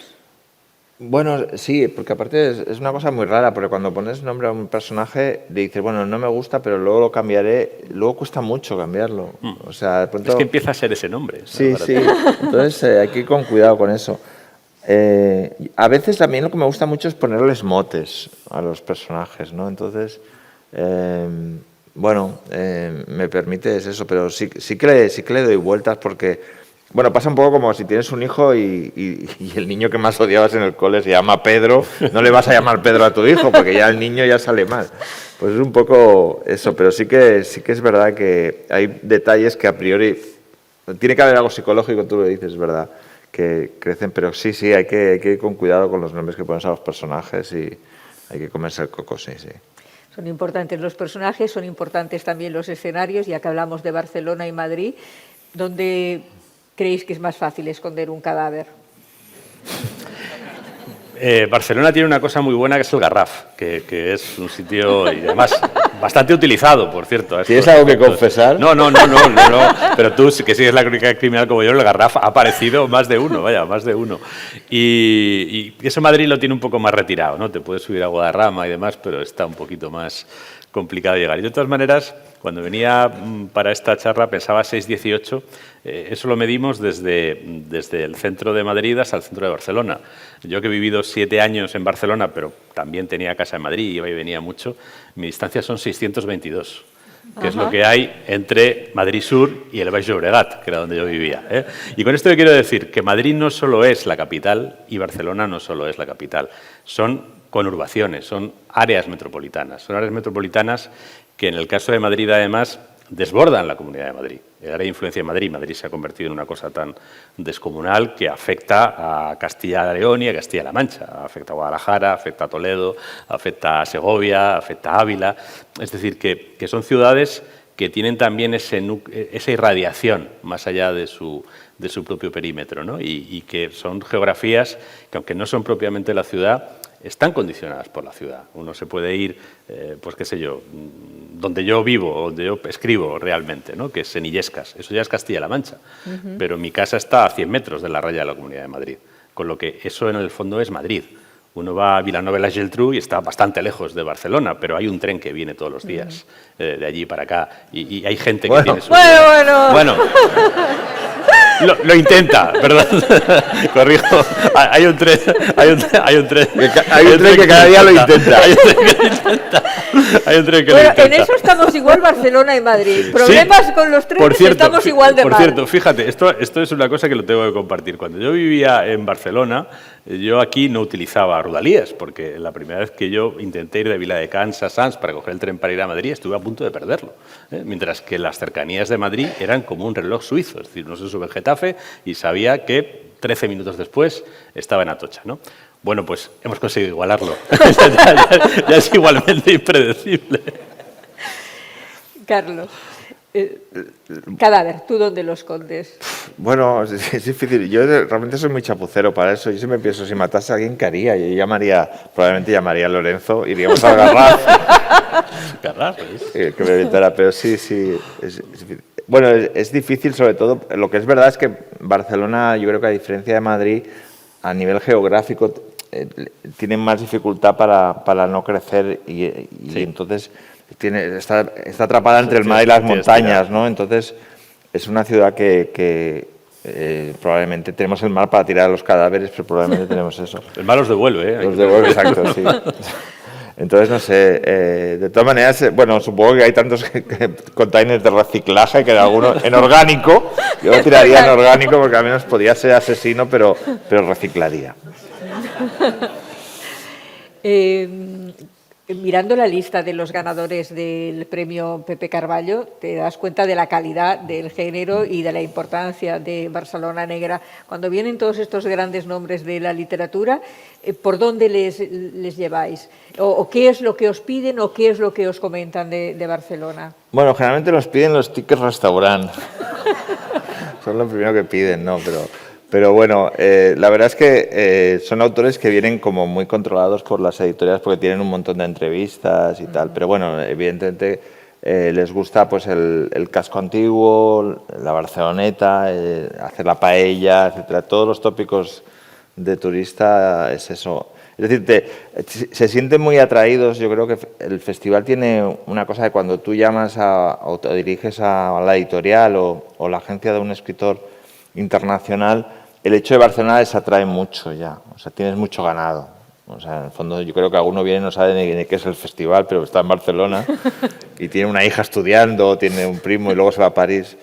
Bueno, sí, porque aparte es una cosa muy rara, porque cuando pones nombre a un personaje, le dices, bueno, no me gusta, pero luego lo cambiaré, luego cuesta mucho cambiarlo. O sea, de pronto... Es que empieza a ser ese nombre. ¿no? Sí, sí. Entonces hay que ir con cuidado con eso. A veces también lo que me gusta mucho es ponerles motes a los personajes, ¿no? Entonces, bueno, me permite eso, pero sí que le doy vueltas porque, bueno, pasa un poco como si tienes un hijo y el niño que más odiabas en el cole se llama Pedro, no le vas a llamar Pedro a tu hijo porque ya el niño ya sale mal. Pues es un poco eso, pero sí que es verdad que hay detalles que a priori tiene que haber algo psicológico, tú lo dices, es verdad, que crecen, pero sí, hay que ir con cuidado con los nombres que pones a los personajes y hay que comerse el coco, sí. Son importantes los personajes, son importantes también los escenarios, ya que hablamos de Barcelona y Madrid. ¿Dónde creéis que es más fácil esconder un cadáver? Barcelona tiene una cosa muy buena que es el Garraf, que es un sitio, y además bastante utilizado, por cierto. ¿Tienes algo que confesar? No, pero tú que sigues la crónica criminal como yo, el Garraf ha aparecido más de uno. Y eso Madrid lo tiene un poco más retirado, ¿no? Te puedes subir a Guadarrama y demás, pero está un poquito más complicado llegar. Y de todas maneras, cuando venía para esta charla pensaba 6,18, eso lo medimos desde el centro de Madrid hasta el centro de Barcelona. Yo que he vivido 7 años en Barcelona, pero también tenía casa en Madrid, iba y venía mucho, mi distancia son 622, que es lo que hay entre Madrid Sur y el Baix Llobregat, que era donde yo vivía. Y con esto yo quiero decir que Madrid no solo es la capital y Barcelona no solo es la capital, son conurbaciones, son áreas metropolitanas que en el caso de Madrid además desbordan la Comunidad de Madrid. El área de influencia de Madrid se ha convertido en una cosa tan descomunal que afecta a Castilla y León y a Castilla-La Mancha, afecta a Guadalajara, afecta a Toledo, afecta a Segovia, afecta a Ávila. Es decir, que son ciudades que tienen también esa irradiación más allá de su propio perímetro, ¿no? Y que son geografías que, aunque no son propiamente la ciudad, están condicionadas por la ciudad. Uno se puede ir, pues qué sé yo, donde yo vivo, donde yo escribo realmente, ¿no? Que es en Illescas. Eso ya es Castilla-La Mancha. Pero mi casa está a 100 metros de la raya de la Comunidad de Madrid. Con lo que eso en el fondo es Madrid. Uno va a Vilanova i la Geltrú y está bastante lejos de Barcelona, pero hay un tren que viene todos los días de allí para acá. Y hay gente que tiene su... Bueno. Lo intenta, perdón. Corrijo. Hay un tren que cada día lo intenta. Hay un tren que bueno, lo intenta. en eso estamos igual Barcelona y Madrid. Problemas con los trenes, estamos igual de mal. Por cierto, fíjate, esto es una cosa que lo tengo que compartir. Cuando yo vivía en Barcelona, yo aquí no utilizaba Rodalies, porque la primera vez que yo intenté ir de Viladecans a Sants para coger el tren para ir a Madrid, estuve a punto de perderlo. Mientras que las cercanías de Madrid eran como un reloj suizo, es decir, no se sube en Getafe y sabía que 13 minutos después estaba en Atocha, ¿no? Bueno, pues hemos conseguido igualarlo. ya es igualmente impredecible. Carlos, cadáver, ¿tú dónde lo escondes? Bueno, es difícil. Yo realmente soy muy chapucero para eso. Yo siempre pienso, si matase a alguien, ¿qué haría? Yo probablemente llamaría a Lorenzo, iríamos al Garraf. Garraf, que me evitara, pero sí. Es difícil. Bueno, es difícil sobre todo. Lo que es verdad es que Barcelona, yo creo que a diferencia de Madrid, a nivel geográfico, tienen más dificultad para no crecer y entonces está atrapada entre el mar y las montañas, ¿no? Entonces es una ciudad que probablemente tenemos el mar para tirar a los cadáveres, pero probablemente tenemos eso. El mar los devuelve, ¿eh? Los devuelve, exacto, sí. Entonces, no sé, de todas maneras, bueno, supongo que hay tantos containers de reciclaje que alguno en orgánico, yo lo tiraría en orgánico porque al menos podría ser asesino, pero reciclaría. Mirando la lista de los ganadores del premio Pepe Carballo, te das cuenta de la calidad del género y de la importancia de Barcelona Negra. Cuando vienen todos estos grandes nombres de la literatura, ¿por dónde les lleváis? ¿O qué es lo que os piden o qué es lo que os comentan de Barcelona? Bueno, generalmente nos piden los tickets restaurant. Son lo primero que piden, ¿no? Pero bueno, la verdad es que son autores que vienen como muy controlados por las editoriales porque tienen un montón de entrevistas y tal. Pero bueno, evidentemente les gusta pues el casco antiguo, la Barceloneta, hacer la paella, etcétera. Todos los tópicos de turista es eso. Es decir, se sienten muy atraídos. Yo creo que el festival tiene una cosa de cuando tú llamas o te diriges a la editorial o la agencia de un escritor internacional, el hecho de Barcelona les atrae mucho ya. O sea, tienes mucho ganado. O sea, en el fondo yo creo que alguno viene y no sabe ni qué es el festival, pero está en Barcelona y tiene una hija estudiando, tiene un primo y luego se va a París.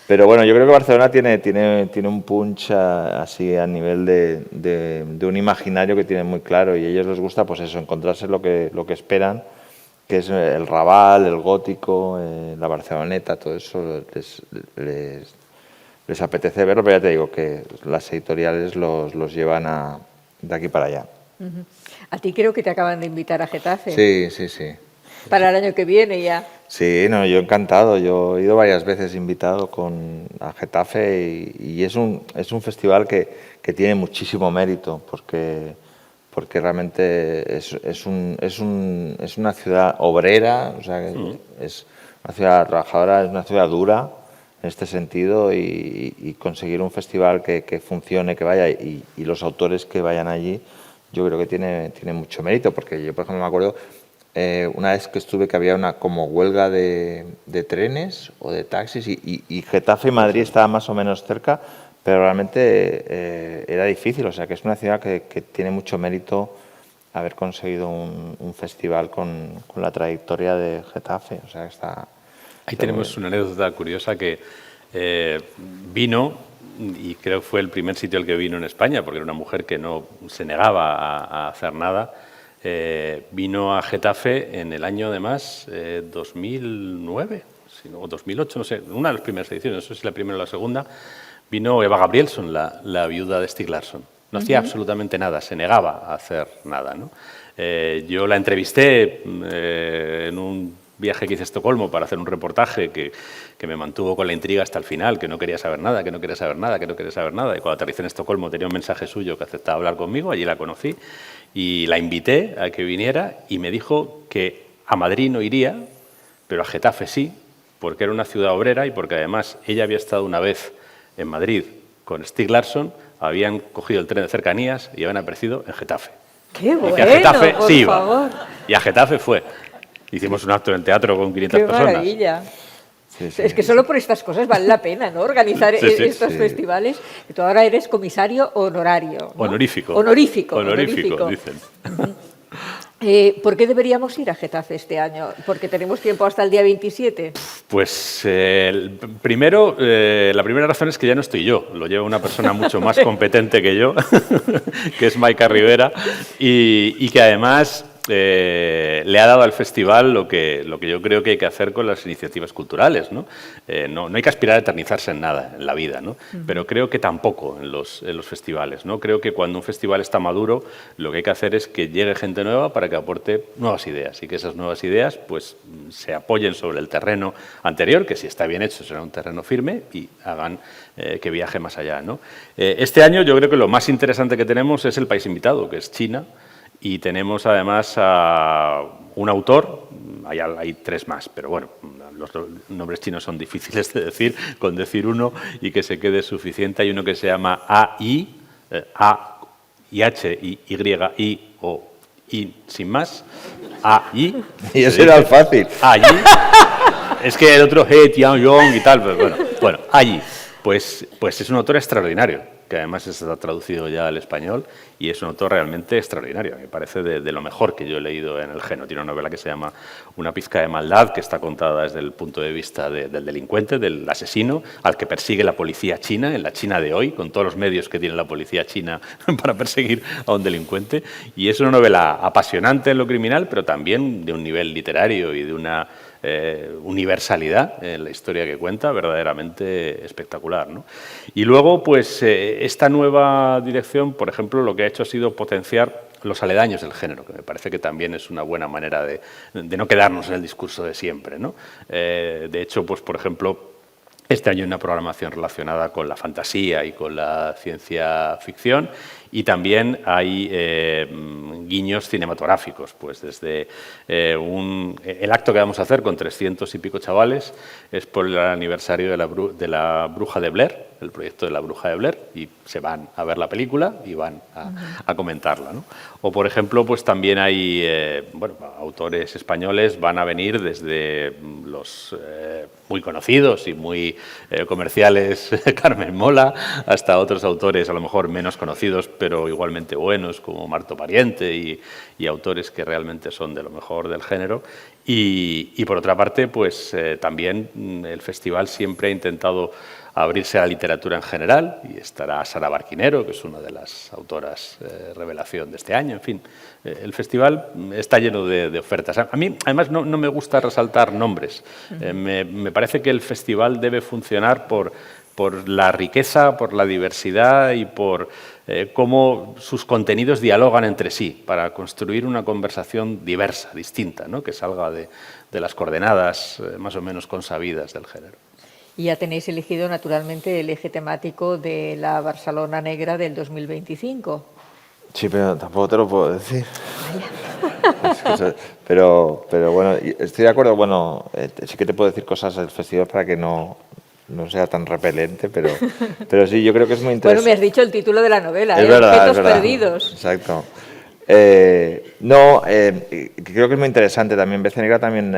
Pero bueno, yo creo que Barcelona tiene un punch así a nivel de un imaginario que tienen muy claro, y a ellos les gusta pues eso, encontrarse lo que esperan, que es el Raval, el gótico, la Barceloneta, todo eso les apetece verlo, pero ya te digo que las editoriales los llevan de aquí para allá. A ti creo que te acaban de invitar a Getafe. Sí. Para el año que viene ya. Sí, no, yo encantado. Yo he ido varias veces invitado a Getafe y es un festival que tiene muchísimo mérito porque realmente es una ciudad obrera, o sea, es una ciudad trabajadora, es una ciudad dura en este sentido, y conseguir un festival que funcione, que vaya, y los autores que vayan allí, yo creo que tiene mucho mérito, porque yo, por ejemplo, me acuerdo una vez que estuve que había una como huelga de trenes o de taxis y Getafe y Madrid estaban más o menos cerca, pero realmente era difícil. O sea, que es una ciudad que tiene mucho mérito haber conseguido un festival con la trayectoria de Getafe. O sea, Ahí tenemos una anécdota curiosa que vino, y creo que fue el primer sitio al que vino en España, porque era una mujer que no se negaba a hacer nada. Vino a Getafe en el año, además, 2009 o 2008, no sé, una de las primeras ediciones, no sé si la primera o la segunda. Vino Eva Gabrielson, la viuda de Stieg Larsson. No hacía absolutamente nada, se negaba a hacer nada, ¿no? Yo la entrevisté en un viaje que hice a Estocolmo para hacer un reportaje que me mantuvo con la intriga hasta el final, que no quería saber nada, que no quería saber nada, que no quería saber nada. Y cuando aterricé en Estocolmo tenía un mensaje suyo que aceptaba hablar conmigo, allí la conocí y la invité a que viniera y me dijo que a Madrid no iría, pero a Getafe sí, porque era una ciudad obrera y porque además ella había estado una vez en Madrid con Stieg Larsson, habían cogido el tren de cercanías y habían aparecido en Getafe. ¡Qué bueno, a Getafe por sí iba. favor! Y a Getafe fue. Hicimos un acto en el teatro con 500 ¡Qué personas. maravilla! Sí. Es que solo por estas cosas vale la pena, ¿no? Organizar estos festivales. Y tú ahora eres comisario honorario, ¿no? Honorífico. Honorífico, dicen. ¿Por qué deberíamos ir a Getafe este año? ¿Porque tenemos tiempo hasta el día 27? Pues primero, la primera razón es que ya no estoy yo, lo lleva una persona mucho más competente que yo, que es Maika Rivera, y que además le ha dado al festival lo que yo creo que hay que hacer con las iniciativas culturales, ¿no? No hay que aspirar a eternizarse en nada en la vida, ¿no? Pero creo que tampoco en los festivales, ¿no? Creo que cuando un festival está maduro, lo que hay que hacer es que llegue gente nueva para que aporte nuevas ideas y que esas nuevas ideas pues se apoyen sobre el terreno anterior, que si está bien hecho será un terreno firme, y hagan que viaje más allá, ¿no? Este año yo creo que lo más interesante que tenemos es el país invitado, que es China. Y tenemos además a un autor, hay tres más, pero bueno, los nombres chinos son difíciles de decir, con decir uno y que se quede suficiente. Hay uno que se llama A-I, A-I-H-Y-I o I sin más, A-I. Y ese era el fácil. A-I. Es que el otro He, Tian, Yong y tal, pero bueno, A-I. Pues es un autor extraordinario, que además está traducido ya al español, y es un autor realmente extraordinario. Me parece de lo mejor que yo he leído en el género. Tiene una novela que se llama Una pizca de maldad, que está contada desde el punto de vista del delincuente, del asesino, al que persigue la policía china, en la China de hoy, con todos los medios que tiene la policía china para perseguir a un delincuente. Y es una novela apasionante en lo criminal, pero también de un nivel literario y de una universalidad en la historia que cuenta, verdaderamente espectacular, ¿no? Y luego, pues, esta nueva dirección, por ejemplo, lo que ha hecho ha sido potenciar los aledaños del género, que me parece que también es una buena manera de no quedarnos en el discurso de siempre, ¿no? De hecho, pues, por ejemplo, este año hay una programación relacionada con la fantasía y con la ciencia ficción, y también hay guiños cinematográficos, pues desde el acto que vamos a hacer con 300 y pico chavales es por el aniversario de la Bruja de Blair, el proyecto de La Bruja de Blair, y se van a ver la película y van a comentarla, ¿no? O, por ejemplo, pues también hay autores españoles, van a venir desde los muy conocidos y muy comerciales, Carmen Mola, hasta otros autores a lo mejor menos conocidos, pero igualmente buenos, como Marto Pariente y autores que realmente son de lo mejor del género. Y por otra parte, pues también el festival siempre ha intentado abrirse a la literatura en general, y estará Sara Barquinero, que es una de las autoras revelación de este año. En fin, el festival está lleno de ofertas. A mí, además, no me gusta resaltar nombres. Me parece que el festival debe funcionar por la riqueza, por la diversidad y por cómo sus contenidos dialogan entre sí para construir una conversación diversa, distinta, ¿no? Que salga de las coordenadas más o menos consabidas del género. Y ya tenéis elegido, naturalmente, el eje temático de la Barcelona Negra del 2025. Sí, pero tampoco te lo puedo decir. Pero bueno, estoy de acuerdo. Bueno, sí que te puedo decir cosas del festival para que no sea tan repelente, pero sí, yo creo que es muy interesante. Bueno, me has dicho el título de la novela, es verdad, Objetos es verdad. Perdidos. Exacto. Creo que es muy interesante también. BC Negra también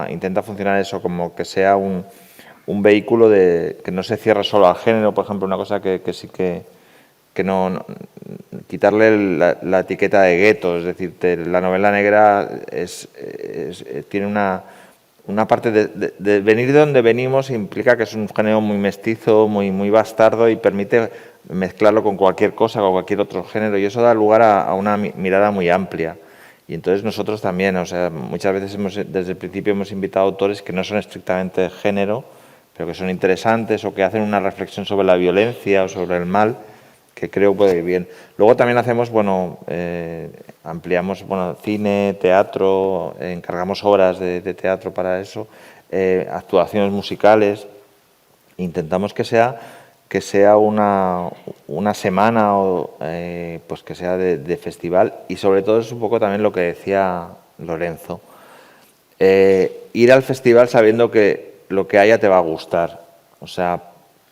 intenta funcionar eso, como que sea un vehículo que no se cierre solo al género. Por ejemplo, una cosa que sí que no quitarle la etiqueta de gueto. Es decir, la novela negra tiene una parte de venir de donde venimos, implica que es un género muy mestizo, muy bastardo, y permite mezclarlo con cualquier cosa, con cualquier otro género, y eso da lugar a una mirada muy amplia. Y entonces nosotros también, o sea, muchas veces desde el principio hemos invitado a autores que no son estrictamente de género, pero que son interesantes o que hacen una reflexión sobre la violencia o sobre el mal, que creo puede ir bien. Luego también hacemos, ampliamos cine, teatro, encargamos obras de teatro para eso, actuaciones musicales. Intentamos que sea una semana pues que sea de festival, y sobre todo es un poco también lo que decía Lorenzo. Ir al festival sabiendo que lo que haya te va a gustar. O sea,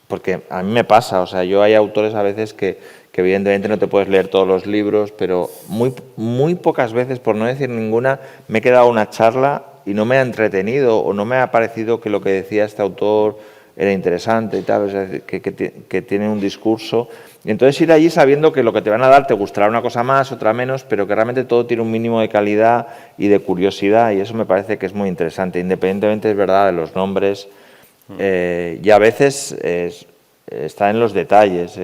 porque a mí me pasa, o sea, hay autores a veces que evidentemente no te puedes leer todos los libros, pero muy pocas veces, por no decir ninguna, me he quedado a una charla y no me ha entretenido o no me ha parecido que lo que decía este autor era interesante y tal, o sea, que tiene un discurso. Y entonces ir allí sabiendo que lo que te van a dar te gustará una cosa más, otra menos, pero que realmente todo tiene un mínimo de calidad y de curiosidad, y eso me parece que es muy interesante, independientemente, es verdad, de los nombres. Y a veces está en los detalles.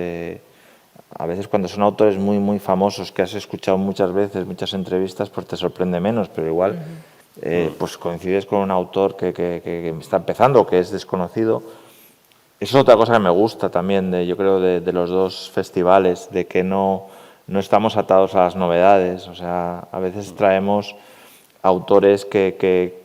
A veces cuando son autores muy famosos que has escuchado muchas veces, muchas entrevistas, pues te sorprende menos, pero igual pues coincides con un autor que está empezando, que es desconocido. Eso es otra cosa que me gusta también, yo creo, de los dos festivales, de que no estamos atados a las novedades. O sea, a veces traemos autores que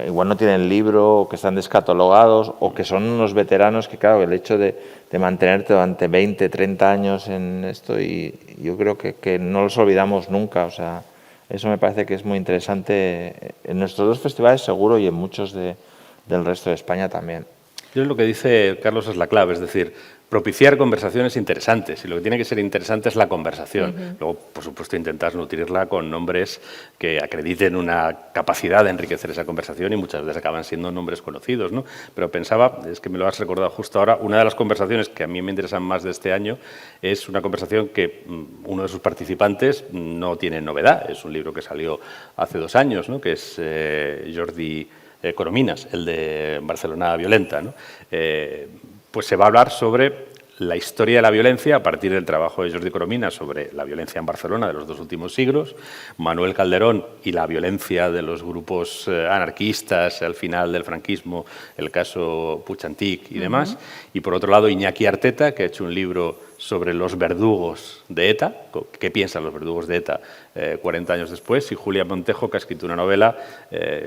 igual no tienen libro, o que están descatalogados, o que son unos veteranos que, claro, el hecho de mantenerte durante 20, 30 años en esto, y yo creo que no los olvidamos nunca. O sea, eso me parece que es muy interesante en nuestros dos festivales seguro, y en muchos del resto de España también. Yo lo que dice Carlos es la clave, es decir, propiciar conversaciones interesantes, y lo que tiene que ser interesante es la conversación. Luego, por supuesto, intentar nutrirla con nombres que acrediten una capacidad de enriquecer esa conversación, y muchas veces acaban siendo nombres conocidos, ¿no? Pero pensaba, es que me lo has recordado justo ahora, una de las conversaciones que a mí me interesan más de este año es una conversación que uno de sus participantes no tiene novedad, es un libro que salió hace 2 años, ¿no? Que es Jordi Corominas, el de Barcelona Violenta, ¿no? Pues se va a hablar sobre la historia de la violencia a partir del trabajo de Jordi Corominas sobre la violencia en Barcelona de los 2 últimos siglos, Manuel Calderón y la violencia de los grupos anarquistas al final del franquismo, el caso Puig-Antich y demás, y por otro lado Iñaki Arteta, que ha hecho un libro sobre los verdugos de ETA, qué piensan los verdugos de ETA 40 años después, y Julia Montejo, que ha escrito una novela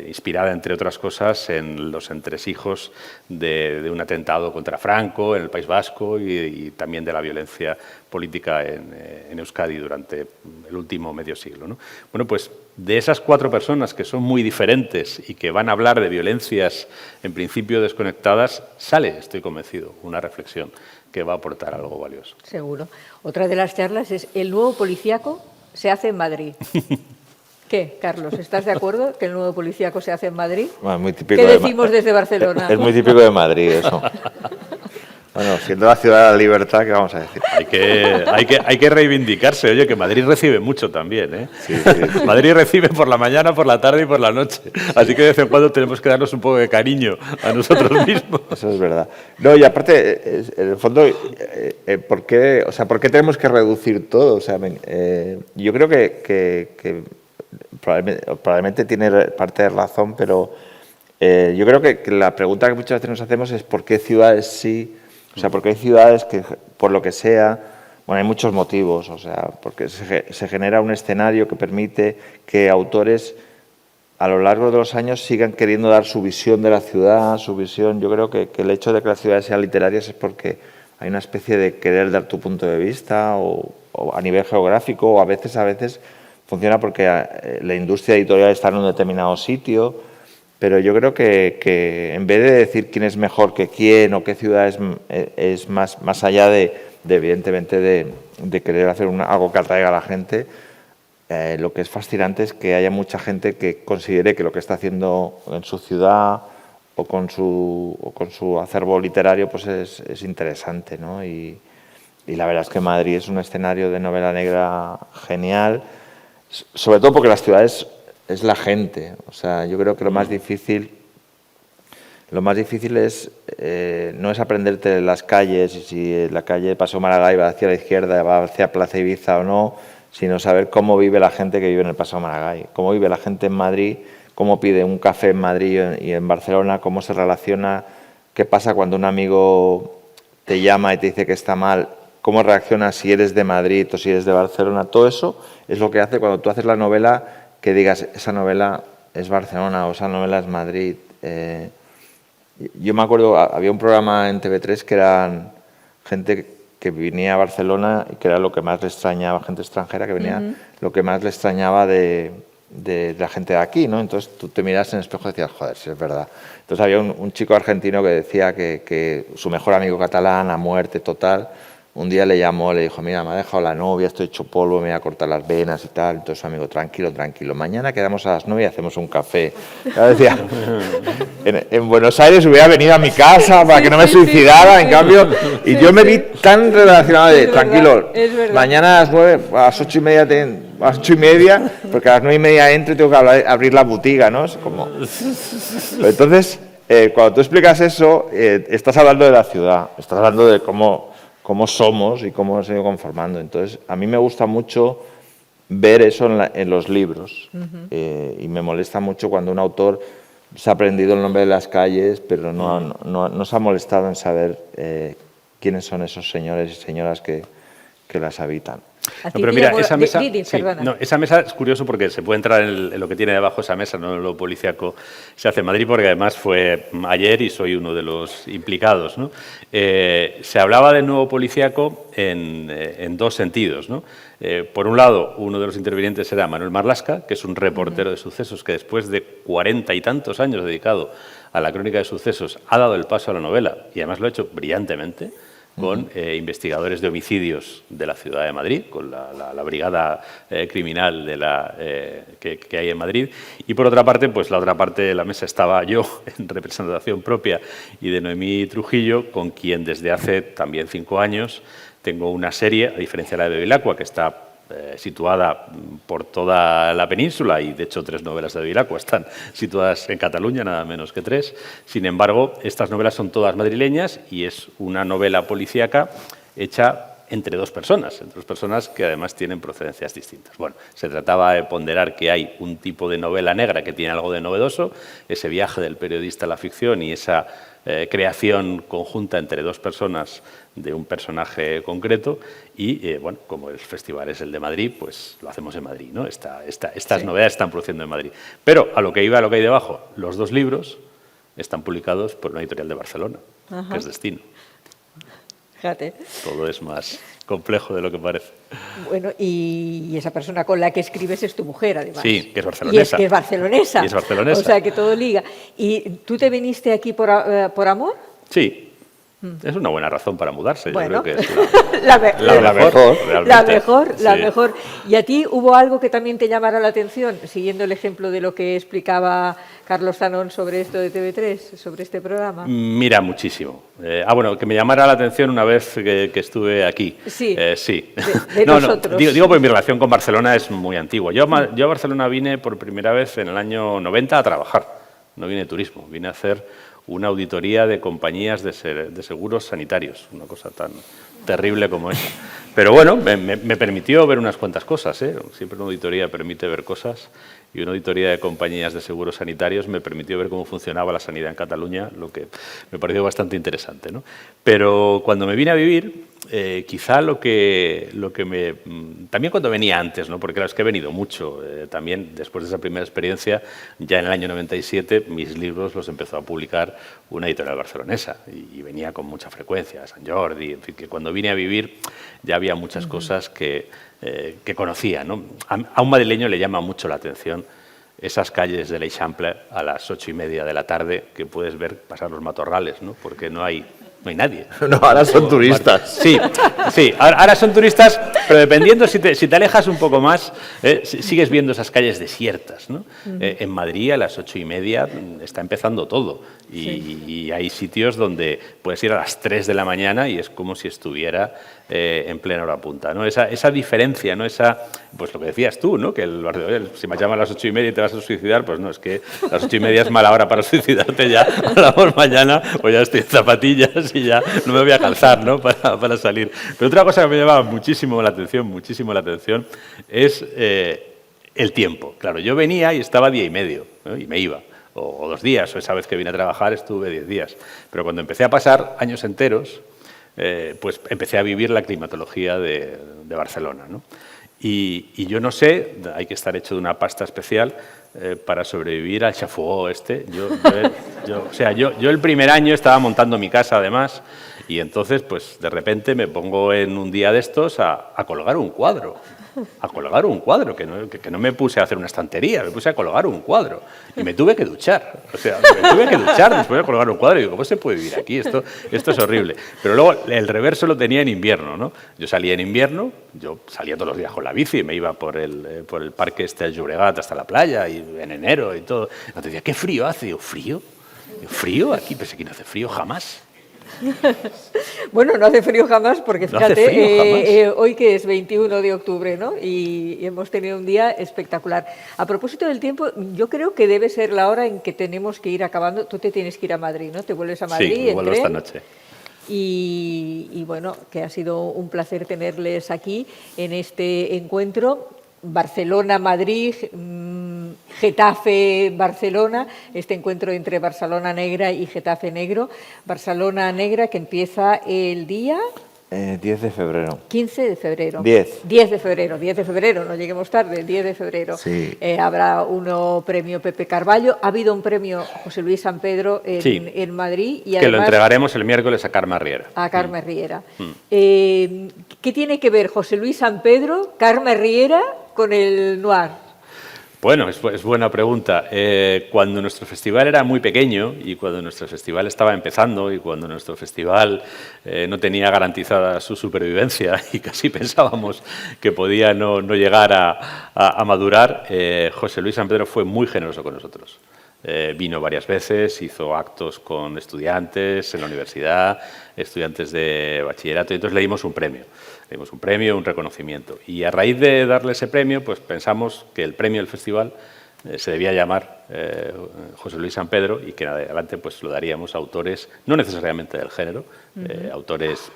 inspirada, entre otras cosas, en los entresijos de un atentado contra Franco en el País Vasco y también de la violencia política en Euskadi durante el último medio siglo, ¿no? Bueno, pues de esas 4 personas que son muy diferentes y que van a hablar de violencias en principio desconectadas, sale, estoy convencido, una reflexión que va a aportar algo valioso. Seguro. Otra de las charlas es el nuevo policíaco se hace en Madrid. ¿Qué, Carlos? ¿Estás de acuerdo que el nuevo policíaco se hace en Madrid? Bueno, muy típico ¿Qué decimos desde Barcelona? Es muy típico de Madrid eso. Bueno, siendo la ciudad de la libertad, ¿qué vamos a decir? Hay que reivindicarse. Oye, que Madrid recibe mucho también, ¿eh? Sí, sí. Madrid recibe por la mañana, por la tarde y por la noche. Así que de vez en cuando tenemos que darnos un poco de cariño a nosotros mismos. Eso es verdad. No, y aparte, en el fondo, ¿por qué tenemos que reducir todo? O sea, yo creo que probablemente tiene parte de razón, pero yo creo que la pregunta que muchas veces nos hacemos es ¿por qué ciudades sí? O sea, porque hay ciudades que, por lo que sea, bueno, hay muchos motivos, o sea, porque se genera un escenario que permite que autores a lo largo de los años sigan queriendo dar su visión de la ciudad, su visión. Yo creo que el hecho de que las ciudades sean literarias es porque hay una especie de querer dar tu punto de vista o a nivel geográfico, o a veces funciona porque la industria editorial está en un determinado sitio. Pero yo creo que en vez de decir quién es mejor que quién o qué ciudad es más allá de evidentemente, de querer hacer algo que atraiga a la gente, lo que es fascinante es que haya mucha gente que considere que lo que está haciendo en su ciudad o con su acervo literario pues es interesante, ¿no? Y la verdad es que Madrid es un escenario de novela negra genial, sobre todo porque las ciudades es la gente. O sea, yo creo que lo más difícil es no es aprenderte las calles y si la calle Paseo Maragall va hacia la izquierda, va hacia Plaza Ibiza o no, sino saber cómo vive la gente que vive en el Paseo Maragall, cómo vive la gente en Madrid, cómo pide un café en Madrid y en Barcelona, cómo se relaciona, qué pasa cuando un amigo te llama y te dice que está mal, cómo reaccionas si eres de Madrid o si eres de Barcelona. Todo eso es lo que hace cuando tú haces la novela que digas, esa novela es Barcelona o esa novela es Madrid. Yo me acuerdo, había un programa en TV3 que eran gente que venía a Barcelona y que era lo que más le extrañaba, gente extranjera que venía, lo que más le extrañaba de la gente de aquí, ¿no? Entonces tú te miras en el espejo y decías, joder, si es verdad. Entonces había un chico argentino que decía que su mejor amigo catalán, a muerte total, un día le llamó, le dijo, mira, me ha dejado la novia, estoy hecho polvo, me voy a cortar las venas y tal. Entonces su amigo, tranquilo, mañana quedamos a las 9 y hacemos un café. Yo decía, en Buenos Aires hubiera venido a mi casa para que no me suicidara, en cambio, y yo me vi tan relacionado de, tranquilo, mañana a las 9, a las 8:30, porque a las 9:30 entro y tengo que abrir la botiga, ¿no? Es como... Entonces, cuando tú explicas eso, estás hablando de la ciudad, estás hablando de cómo somos y cómo nos hemos ido conformando. Entonces, a mí me gusta mucho ver eso en los libros y me molesta mucho cuando un autor se ha aprendido el nombre de las calles, pero no se ha molestado en saber quiénes son esos señores y señoras que las habitan. No, pero mira, esa mesa, esa mesa es curioso porque se puede entrar en lo que tiene debajo esa mesa, no en lo policíaco se hace en Madrid, porque además fue ayer y soy uno de los implicados, ¿no? Se hablaba del nuevo policíaco en dos sentidos, ¿no? Por un lado, uno de los intervinientes era Manuel Marlasca, que es un reportero de sucesos que después de 40 y tantos años dedicado a la crónica de sucesos ha dado el paso a la novela y además lo ha hecho brillantemente, con investigadores de homicidios de la ciudad de Madrid, con la brigada criminal que hay en Madrid. Y por otra parte, pues la otra parte de la mesa estaba yo, en representación propia, y de Noemí Trujillo, con quien desde hace también 5 años tengo una serie, a diferencia de la de Bevilacqua, que está situada por toda la península, y de hecho 3 novelas de Bevilacqua están situadas en Cataluña, nada menos que 3. Sin embargo, estas novelas son todas madrileñas y es una novela policíaca hecha entre dos personas que además tienen procedencias distintas. Bueno, se trataba de ponderar que hay un tipo de novela negra que tiene algo de novedoso, ese viaje del periodista a la ficción y esa creación conjunta entre dos personas de un personaje concreto y, bueno, como el festival es el de Madrid, pues lo hacemos en Madrid, ¿no? Estas novedades están produciendo en Madrid. Pero a lo que iba, a lo que hay debajo, los dos libros están publicados por una editorial de Barcelona, que es Destino. Fíjate. Todo es más complejo de lo que parece. Bueno, y esa persona con la que escribes es tu mujer, además. Sí, que es barcelonesa. Y es barcelonesa. Y es barcelonesa. O sea, que todo liga. ¿Y tú te viniste aquí por amor? Sí. Es una buena razón para mudarse. Bueno, yo creo que es la realmente. mejor. ¿Y a ti hubo algo que también te llamara la atención, siguiendo el ejemplo de lo que explicaba Carlos Zanón sobre esto de TV3, sobre este programa? Mira, muchísimo. Bueno, que me llamara la atención una vez que estuve aquí. Sí, sí. de nosotros. Digo porque mi relación con Barcelona es muy antigua. Yo a Barcelona vine por primera vez en el año 90 a trabajar. No vine de turismo, vine a hacer una auditoría de compañías de seguros sanitarios, una cosa tan terrible como esa. Pero bueno, me permitió ver unas cuantas cosas, ¿eh? Siempre una auditoría permite ver cosas, y una auditoría de compañías de seguros sanitarios me permitió ver cómo funcionaba la sanidad en Cataluña, lo que me pareció bastante interesante, ¿no? Pero cuando me vine a vivir, quizá lo que me... También cuando venía antes, ¿no? Porque claro, es que he venido mucho. También después de esa primera experiencia, ya en el año 97, mis libros los empezó a publicar una editorial barcelonesa y venía con mucha frecuencia, Sant Jordi, en fin, que cuando vine a vivir ya había muchas cosas que conocía, ¿no? A un madrileño le llama mucho la atención esas calles de l'Eixample a las 8:30 de la tarde que puedes ver pasar los matorrales, ¿no? Porque no hay nadie. No, ahora son turistas. Sí, ahora son turistas, pero dependiendo, si te alejas un poco más, sigues viendo esas calles desiertas, ¿no? En Madrid a las 8:30 está empezando todo y hay sitios donde puedes ir a las 3 de la mañana y es como si estuviera en plena hora punta, ¿no? Esa diferencia, ¿no? Pues lo que decías tú, ¿no? Que si me llaman a las 8:30 y te vas a suicidar, pues no, es que las 8:30 es mala hora para suicidarte ya a la por mañana, o ya estoy en zapatillas y ya no me voy a calzar, ¿no? para salir. Pero otra cosa que me llamaba muchísimo la atención, es el tiempo. Claro, yo venía y estaba día y medio, ¿no? Y me iba, o 2 días, o esa vez que vine a trabajar estuve 10 días. Pero cuando empecé a pasar años enteros, pues empecé a vivir la climatología de Barcelona, ¿no? Y yo no sé, hay que estar hecho de una pasta especial para sobrevivir al chafuó este. Yo el primer año estaba montando mi casa, además, y entonces, pues, de repente me pongo en un día de estos a colgar un cuadro. Que no me puse a hacer una estantería, me puse a colgar un cuadro. Y me tuve que duchar. Después de colgar un cuadro. Y digo, ¿cómo se puede vivir aquí? Esto es horrible. Pero luego el reverso lo tenía en invierno, ¿no? Yo salía en invierno, yo salía todos los días con la bici, me iba por el parque del Llobregat hasta la playa, y en enero y todo. Y te decía, ¿qué frío hace? Digo, ¿frío? ¿Frío? Aquí pensé que no hace frío jamás. Bueno, no hace frío jamás porque No hace fíjate, frío jamás. hoy que es 21 de octubre, ¿no? Y hemos tenido un día espectacular. A propósito del tiempo, yo creo que debe ser la hora en que tenemos que ir acabando. Tú te tienes que ir a Madrid, ¿no? Te vuelves a Madrid. Sí, vuelvo esta noche. Y bueno, que ha sido un placer tenerles aquí en este encuentro. Barcelona-Madrid, Getafe-Barcelona, este encuentro entre Barcelona Negra y Getafe Negro. Barcelona Negra que empieza el día... 10 de febrero. 15 de febrero. 10 de febrero, no lleguemos tarde, el 10 de febrero. Sí. Habrá uno premio Pepe Carballo, ha habido un premio José Luis San Pedro en Madrid. Y que además, lo entregaremos el miércoles a Carme Riera. A Carme Riera. ¿Qué tiene que ver José Luis San Pedro, Carme Riera, con el noir? Bueno, es buena pregunta. Cuando nuestro festival era muy pequeño y cuando nuestro festival estaba empezando y cuando nuestro festival no tenía garantizada su supervivencia y casi pensábamos que podía no llegar a madurar, José Luis San Pedro fue muy generoso con nosotros. Vino varias veces, hizo actos con estudiantes en la universidad, estudiantes de bachillerato, y entonces le dimos un premio. Un reconocimiento. Y a raíz de darle ese premio, pues pensamos que el premio del festival se debía llamar José Luis San Pedro, y que en adelante pues lo daríamos a autores no necesariamente del género, autores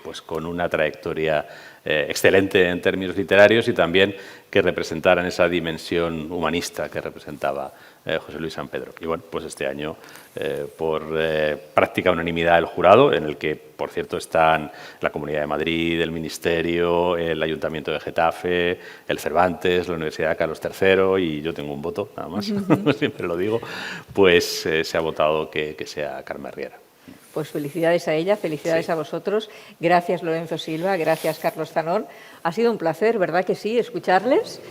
pues con una trayectoria excelente en términos literarios y también que representaran esa dimensión humanista que representaba José Luis San Pedro. Y bueno, pues este año, por práctica unanimidad del jurado, en el que, por cierto, están la Comunidad de Madrid, el Ministerio, el Ayuntamiento de Getafe, el Cervantes, la Universidad de Carlos III, y yo tengo un voto, nada más, siempre lo digo, pues se ha votado que sea Carme Riera. Pues felicidades a ella, felicidades a vosotros. Gracias, Lorenzo Silva, gracias, Carlos Zanón. Ha sido un placer, ¿verdad que sí?, escucharles.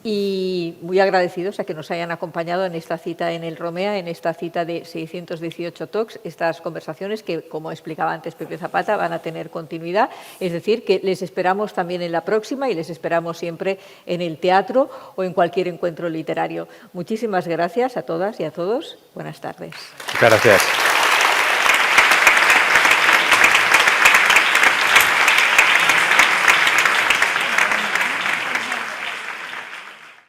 Y muy agradecidos a que nos hayan acompañado en esta cita en el Romea, en esta cita de 618 Talks, estas conversaciones que, como explicaba antes Pepe Zapata, van a tener continuidad. Es decir, que les esperamos también en la próxima y les esperamos siempre en el teatro o en cualquier encuentro literario. Muchísimas gracias a todas y a todos. Buenas tardes. Muchas gracias.